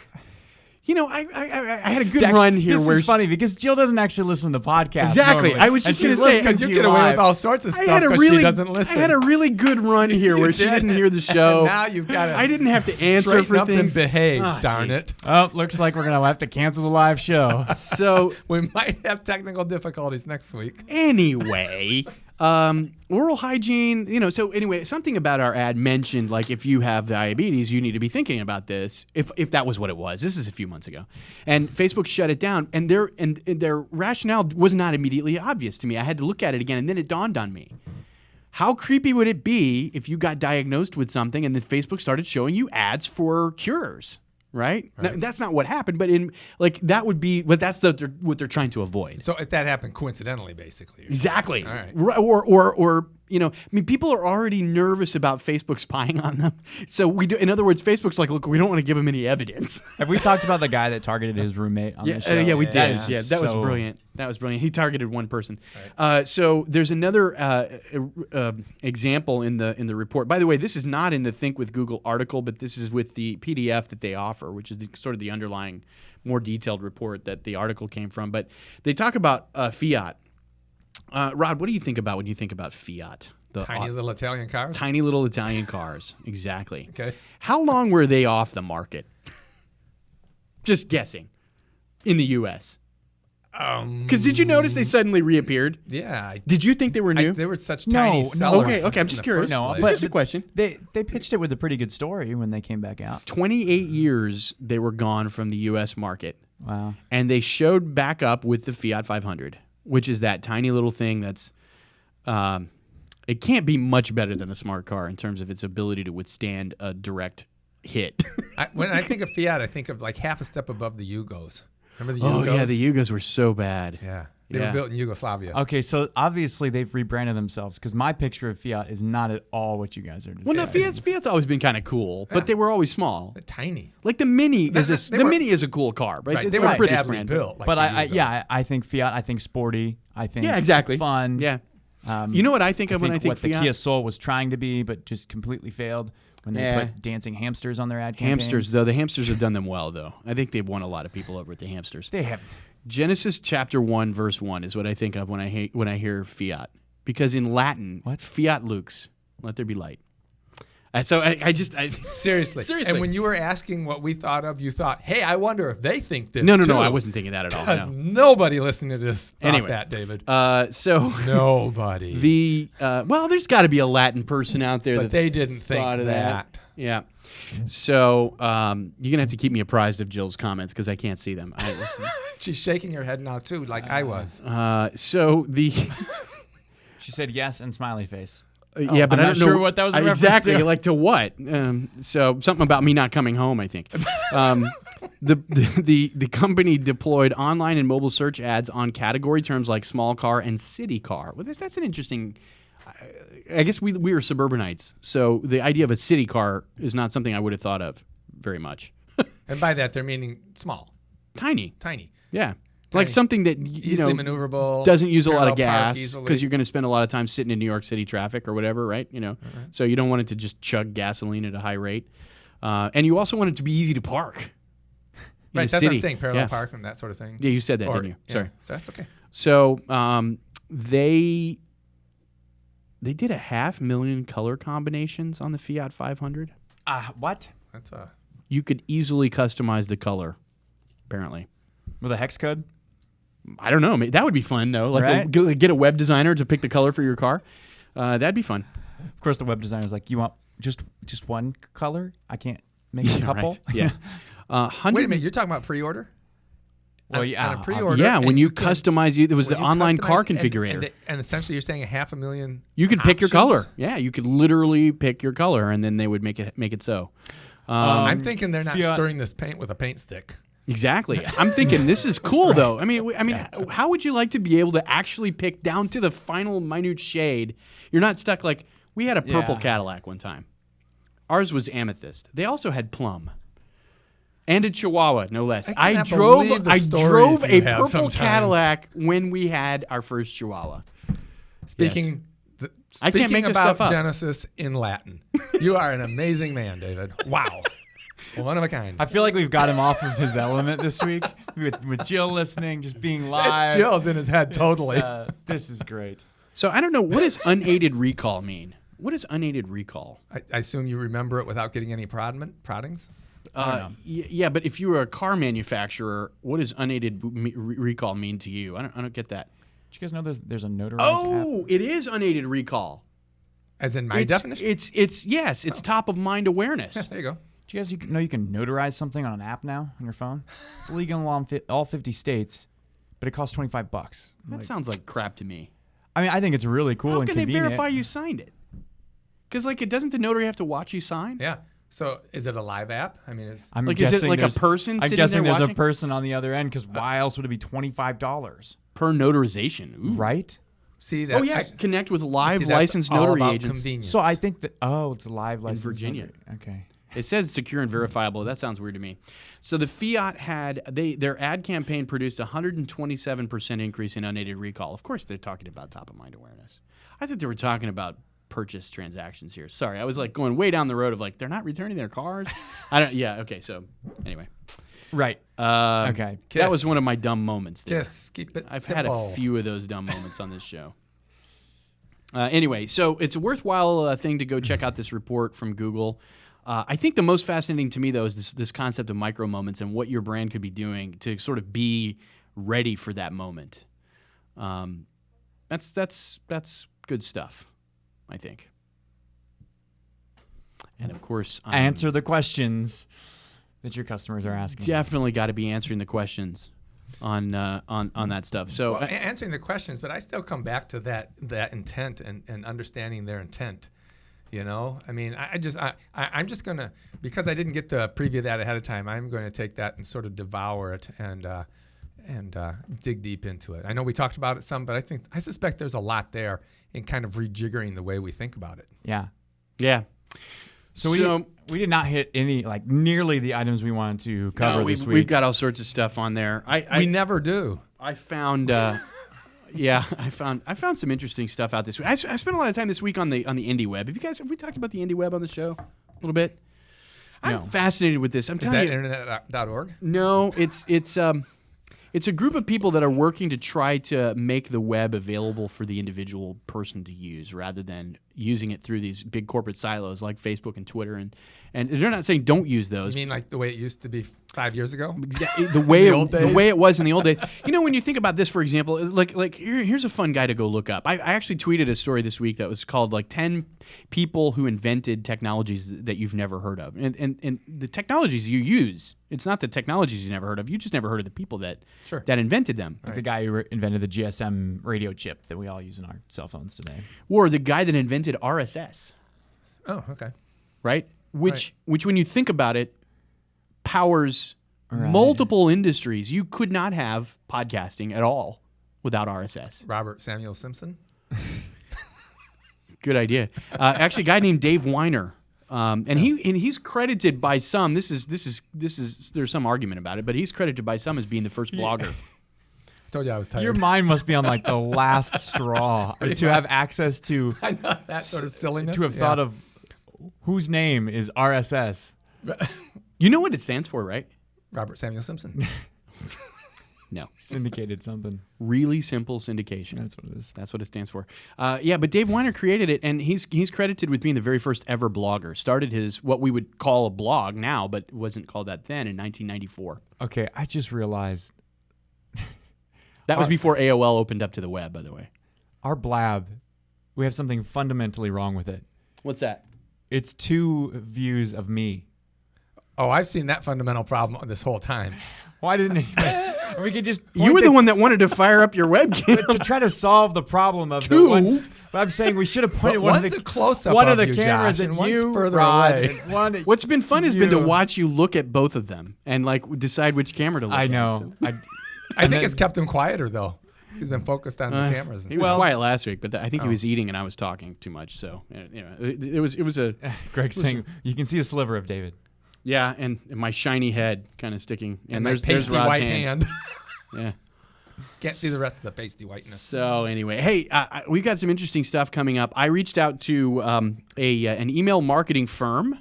had a good Actually, run here This where is funny because Jill doesn't actually listen to podcasts. Exactly. normally, I was and just gonna she's say, listening Because you to get away live. with all sorts of I stuff had a because really, she doesn't listen. I had a really good run here where she didn't hear the show. And now you've got to I didn't have to answer straighten for up things. and behave, Ah, darn jeez. it. Oh, looks like we're gonna have to cancel the live show. So We might have technical difficulties next week. anyway, oral hygiene, so anyway, something about our ad mentioned like if you have diabetes, you need to be thinking about this. If that was what it was. This is a few months ago. And Facebook shut it down and their rationale was not immediately obvious to me. I had to look at it again and then it dawned on me. How creepy would it be if you got diagnosed with something and then Facebook started showing you ads for cures? Right? Now, that's not what happened, but that would be, but that's what they're trying to avoid. So if that happened coincidentally, basically. you're saying. Exactly. All right. Or people are already nervous about Facebook spying on them. So we do. In other words, Facebook's like, look, we don't want to give them any evidence. Have we talked about the guy that targeted his roommate on the show? yeah, we That did. is Yeah, just that was so- brilliant. That was brilliant. He targeted one person. So there's another example in the report. By the way, this is not in the Think with Google article, but this is with the PDF that they offer, which is sort of the underlying, more detailed report that the article came from. But they talk about Fiat. Rod, what do you think about when you think about Fiat? The Tiny little Italian cars. tiny little Italian cars. Exactly. Okay. How long were they off the market? Just guessing. In the U.S. Because did you notice they suddenly reappeared? Yeah. Did you think they were new? They were such No, tiny no. sellers. Okay, I'm in just the curious. first No, place. but- Just a question. They pitched it with a pretty good story when they came back out. 28 years they were gone from the U.S. market, Wow. and they showed back up with the Fiat 500, which is that tiny little thing that's. It can't be much better than a smart car in terms of its ability to withstand a direct hit. When I think of Fiat, I think of like half a step above the Yugos. Remember the Oh Yugos? yeah, the Yugos were so bad. Yeah. They Yeah. were built in Yugoslavia. Okay, so obviously they've rebranded themselves because my picture of Fiat is not at all what you guys are Well, no, describing. Fiat's always been kind of cool, but they were always small. They're tiny. Like the Mini They were- Mini is a cool car, right? Right. It's They a were British badly brand. built. Like But the I Yugo. I think Fiat. I think sporty. I think Yeah, exactly. fun. Yeah. Um, You know what I think of when I think what the Fiat? Kia Soul was trying to be, but just completely failed when they Yeah. put dancing hamsters on their ad campaigns. Hamsters, though. The hamsters have done them well, though. I think they've won a lot of people over at the hamsters. They have. Genesis chapter 1, verse 1 is what I think of when I hear Fiat. Because in Latin, What? Fiat lux, let there be light. So I Seriously. Seriously. And when you were asking what we thought of, you thought, hey, I wonder if they think this No, too. I wasn't thinking that at all. Because No. nobody listening to this thought Anyway. that, David. So Nobody. well, there's got to be a Latin person out there But that they didn't think thought of that. Yeah. So you're gonna have to keep me apprised of Jill's comments because I can't see them. She's shaking her head now, too, like I was. So the She said yes and smiley face. yeah, but I'm I not don't know sure what that was a reference exactly to. like to what. So something about me not coming home, I think. The company deployed online and mobile search ads on category terms like small car and city car. Well, that's an interesting I guess we were suburbanites, so the idea of a city car is not something I would have thought of very much. And by that, they're meaning small, Tiny, tiny, yeah, like something that easily maneuverable, doesn't use a lot of parallel park gas easily. because you're going to spend a lot of time sitting in New York City traffic or whatever, right? So you don't want it to just chug gasoline at a high rate, and you also want it to be easy to park. in Right, a that's what city. I'm saying, parallel Yeah. park and that sort of thing. Yeah, you said that, Or- didn't you? yeah, Sorry. so that's okay. So they did 500,000 color combinations on the Fiat 500. What? That's You could easily customize the color, apparently. With a hex code? I don't know. That would be fun, though. Like Right. get a web designer to pick the color for your car. That'd be fun. Of course, the web designer's like, you want just one color? I can't make a couple? Right. Yeah. wait a minute, you're talking about pre-order? Well, On- yeah, on a pre-order. Yeah, when and you can- customize, there was the when you online car customize- configurator. And essentially, you're saying 500,000. You could pick your color. options? Yeah, you could literally pick your color, and then they would make it so. I'm thinking they're not Fiat- stirring this paint with a paint stick. Exactly. I'm thinking this is cool though. I mean, how would you like to be able to actually pick down to the final minute shade? You're not stuck like we had a purple Yeah. Cadillac one time. Ours was amethyst. They also had plum. And a Chihuahua, no less. I I cannot drove believe the I stories drove a you have purple sometimes. Cadillac when we had our first Chihuahua. Speaking, I can't make this about stuff up. Genesis in Latin. You are an amazing man, David. Wow. One of a kind. I feel like we've got him off of his element this week with Jill listening, just being live. It's Jill's in his head, totally. This is great. So I don't know, what does unaided recall mean? What is unaided recall? I assume you remember it without getting any proddings? Yeah, but if you were a car manufacturer, what does unaided recall mean to you? I don't get that. Did you guys know there's a notarized Oh, app? it is unaided recall. As in my definition? It's top of mind awareness. There you go. Do you guys know you can notarize something on an app now on your phone? It's legal in all 50 states, but it costs $25. That sounds like crap to me. I mean, I think it's really cool How and can they convenient. verify you signed it? Because doesn't the notary have to watch you sign? Yeah. So is it a live app? I mean, it's I'm Like, is it guessing like a there's- person I'm sitting guessing there there's watching? a person on the other end, because why else would it be $25? Per notarization. Ooh. Right? see that. Oh yeah, connect with live see, that's licensed all notary about agents. Convenience. So I think that it's a live license Virginia. notary. Okay. It says secure and verifiable. That sounds weird to me. So the Fiat had their ad campaign produced 127% increase in unaided recall. Of course, they're talking about top of mind awareness. I think they were talking about purchase transactions here. Sorry, I was like going way down the road of like they're not returning their cars. I don't. Yeah. Okay. So anyway, Right. okay. Okay. That was Kiss. one of my dumb moments there. Yes, keep it I've simple. had a few of those dumb moments on this show. Anyway, so it's a worthwhile thing to go check out this report from Google. I think the most fascinating to me, though, is this concept of micro moments and what your brand could be doing to sort of be ready for that moment. That's good stuff, I think. And of course, Answer the questions that your customers are asking. definitely got to be answering the questions on that stuff. So Well, answering the questions, but I still come back to that intent and understanding their intent. You know, I mean, I'm just gonna, because I didn't get to preview that ahead of time, I'm going to take that and sort of devour it and dig deep into it. I know we talked about it some, but I suspect there's a lot there in kind of rejiggering the way we think about it. Yeah. yeah. So we did not hit any, like, nearly the items we wanted to cover this week. We've got all sorts of stuff on there. We never do. I found, I found some interesting stuff out this week. I spent a lot of time this week on the indie web. Have we talked about the indie web on the show a little bit? I'm fascinated with this. I'm Is telling that you, internet.org? no, it's a group of people that are working to try to make the web available for the individual person to use, rather than using it through these big corporate silos like Facebook and Twitter. And they're not saying don't use those. You mean like the way it used to be 5 years ago? The way old the days? way it was in the old days. You know, when you think about this, for example, here's a fun guy to go look up. I actually tweeted a story this week that was called like 10 people who invented technologies that you've never heard of. And the technologies you use, it's not the technologies you never heard of. You just never heard of the people that Sure. that invented them. Like the guy who invented the GSM radio chip that we all use in our cell phones today. Or the guy that invented RSS, Oh, okay. right? Which when you think about it, powers Right. multiple industries. You could not have podcasting at all without RSS. Robert Samuel Simpson. Good idea. Actually, a guy named Dave Weiner, and he's credited by some. This is there's some argument about it, but he's credited by some as being the first blogger. I told you I was tired. Your mind must be on like the last straw to have access to, I know that sort of silliness. to have thought of whose name is RSS. You know what it stands for, right? Robert Samuel Simpson. No. Syndicated something. Really simple syndication. That's what it is. That's what it stands for. Yeah, but Dave Weiner created it, and he's credited with being the very first ever blogger. Started his what we would call a blog now, but wasn't called that then in 1994. Okay, I just realized That was before AOL opened up to the web, by the way. our blab, we have something fundamentally wrong with it. What's that? It's 2 views of me. Oh, I've seen that fundamental problem this whole time. Why didn't anyone? We could just. You were the one that wanted to fire up your webcam. to try to solve the problem of the 2? one. But I'm saying we should have pointed one of One's the a close-up one of of the you, cameras Josh, at and one's you, further Rod, away. and one at What's been fun has been to you. watch you look at both of them and like decide which camera to look at. I know. I think it's kept him quieter though. He's been focused on the cameras. And He was stuff. quiet last week, but I think he was eating and I was talking too much. So it was a Greg's saying you can see a sliver of David. yeah, and my shiny head kind of sticking. and there's that pasty Rod's white hand. Yeah. Can't see the rest of the pasty whiteness. So anyway, hey, we've got some interesting stuff coming up. I reached out to an email marketing firm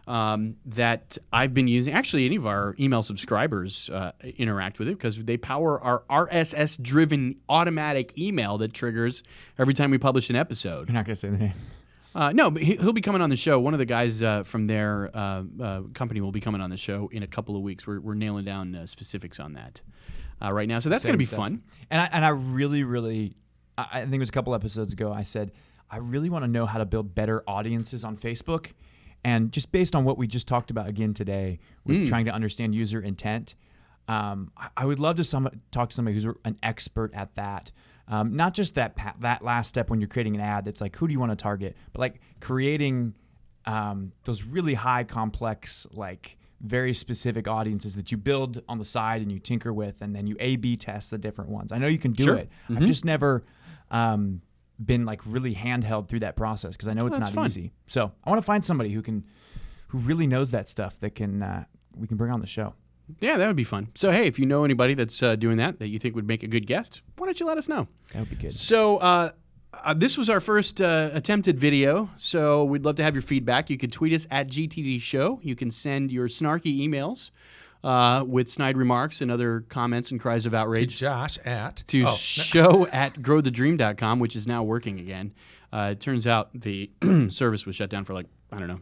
that I've been using. Actually, any of our email subscribers interact with it because they power our RSS-driven automatic email that triggers every time we publish an episode. You're not gonna say the name. No, but he'll be coming on the show. One of the guys from their company will be coming on the show in a couple of weeks. We're nailing down specifics on that right now. So that's going to be fun. And I really, I think it was a couple episodes ago, I said, I really want to know how to build better audiences on Facebook. And just based on what we just talked about again today with trying to understand user intent, I would love to talk to somebody who's an expert at that. Not just that last step when you're creating an ad that's like, who do you want to target? But like creating those really high complex, like very specific audiences that you build on the side and you tinker with, and then you A/B test the different ones. I know you can do it. I've just never been like really handheld through that process because I know it's not fun. easy. So I want to find somebody who really knows that stuff that we can bring on the show. Yeah, that would be fun. So, hey, if you know anybody that's doing that you think would make a good guest, why don't you let us know? That would be good. So, this was our first attempted video, so we'd love to have your feedback. You could tweet us at GTD Show. You can send your snarky emails with snide remarks and other comments and cries of outrage Josh at show at growthedream.com, which is now working again. It turns out the service was shut down for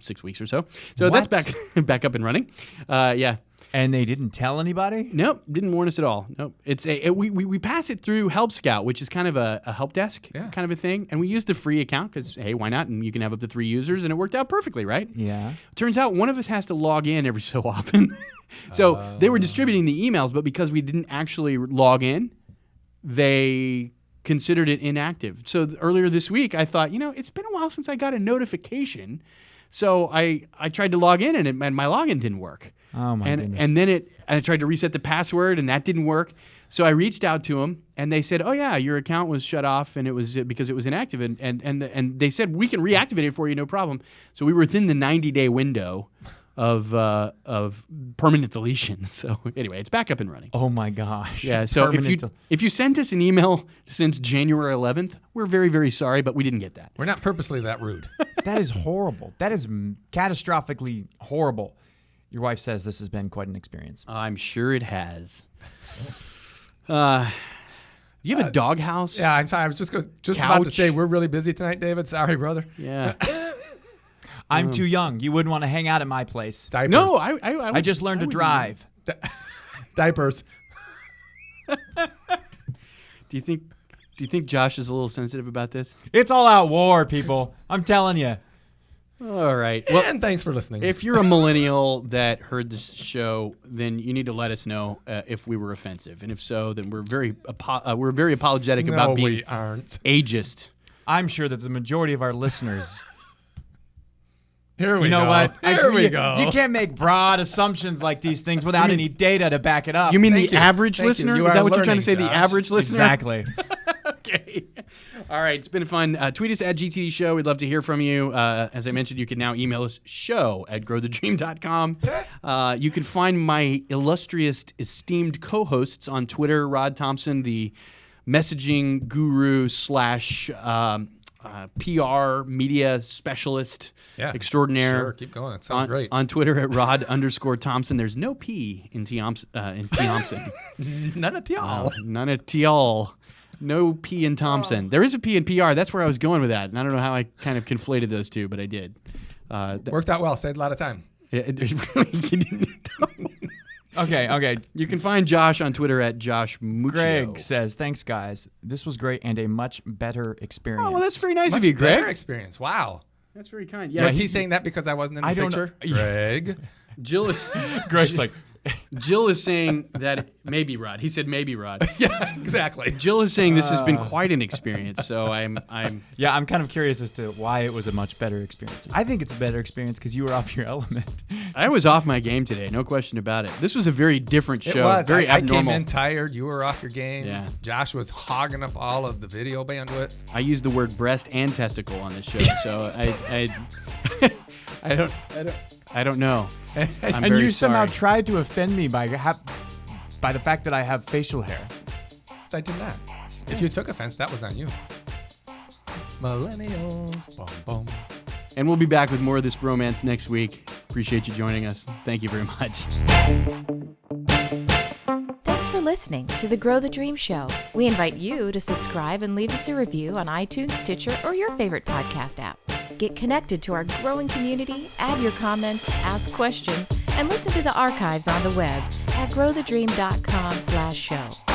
6 weeks or so. So that's back up and running. Yeah. And they didn't tell anybody? Nope, didn't warn us at all. Nope. It's we pass it through Help Scout, which is kind of a help desk kind of a thing. And we used the free account because, hey, why not? And you can have up to 3 users, and it worked out perfectly, right? Yeah. Turns out one of us has to log in every so often. So they were distributing the emails, but because we didn't actually log in, they considered it inactive. So earlier this week, I thought, it's been a while since I got a notification. So I tried to log in, and my login didn't work. Oh my goodness. And then I tried to reset the password, and that didn't work. So I reached out to them, and they said, "Oh yeah, your account was shut off, and it was because it was inactive." And they said we can reactivate it for you, no problem. So we were within the 90-day window of permanent deletion. So anyway, it's back up and running. Oh my gosh. Yeah. So Permanent if you sent us an email since January 11th, we're very, very sorry, but we didn't get that. We're not purposely that rude. That is horrible. That is catastrophically horrible. Your wife says this has been quite an experience. I'm sure it has. Do you have a doghouse? Yeah, I'm sorry. I was just about to Couch. say we're really busy tonight, David. Sorry, brother. Yeah. I'm too young. You wouldn't want to hang out at my place. Diapers. No, I just learned to would- drive. Diapers. Do you think Josh is a little sensitive about this? It's all out war, people. I'm telling you. All right. Well, And thanks for listening. if you're a millennial that heard this show, then you need to let us know if we were offensive, and if so, then we're very apologetic no, about being we aren't. ageist. I'm sure that the majority of our listeners. Here we You know go. what? Here we go. You can't make broad assumptions like these things without any data to back it up. You mean Thank the you. average Thank you. listener? You Is are that what you're trying to say? learning, The Josh. average listener? Exactly. Okay. Okay. All right. It's been fun. Tweet us at GTD Show. We'd love to hear from you. As I mentioned, you can now email us show@growthedream.com. You can find my illustrious, esteemed co-hosts on Twitter. Rod Thompson, the messaging guru / PR media specialist extraordinaire. Sure, keep going. It sounds great. On Twitter at Rod_Thompson. There's no P in Thompson. None of y'all. None at y'all. No P in Thompson. There is a P in PR. That's where I was going with that. And I don't know how I kind of conflated those two, but I did. Worked out well. Saved a lot of time. It really, you didn't. Okay. You can find Josh on Twitter at Josh Muccio. Greg says, thanks, guys. This was great and a much better experience. Oh, well, that's very nice Much of you, Greg. better experience. Wow. That's very kind. Was he saying that because I wasn't in the I don't picture? know. Greg. Jill is Greg's like, Jill is saying that maybe Rod. He said maybe Rod. Yeah, exactly. Jill is saying this has been quite an experience. So I'm yeah, I'm kind of curious as to why it was a much better experience. I think it's a better experience because you were off your element. I was off my game today, no question about it. This was a very different show. It was. Very I abnormal. came in tired. You were off your game. Yeah. Josh was hogging up all of the video bandwidth. I used the word breast and testicle on this show, so I don't know. I'm And very you somehow sorry. tried to offend me by the fact that I have facial hair. I did not. If you took offense, that was on you. Millennials. Boom, boom. And we'll be back with more of this bromance next week. Appreciate you joining us. Thank you very much. Thanks for listening to the Grow the Dream Show. We invite you to subscribe and leave us a review on iTunes, Stitcher, or your favorite podcast app. Get connected to our growing community, add your comments, ask questions, and listen to the archives on the web at growthedream.com/show.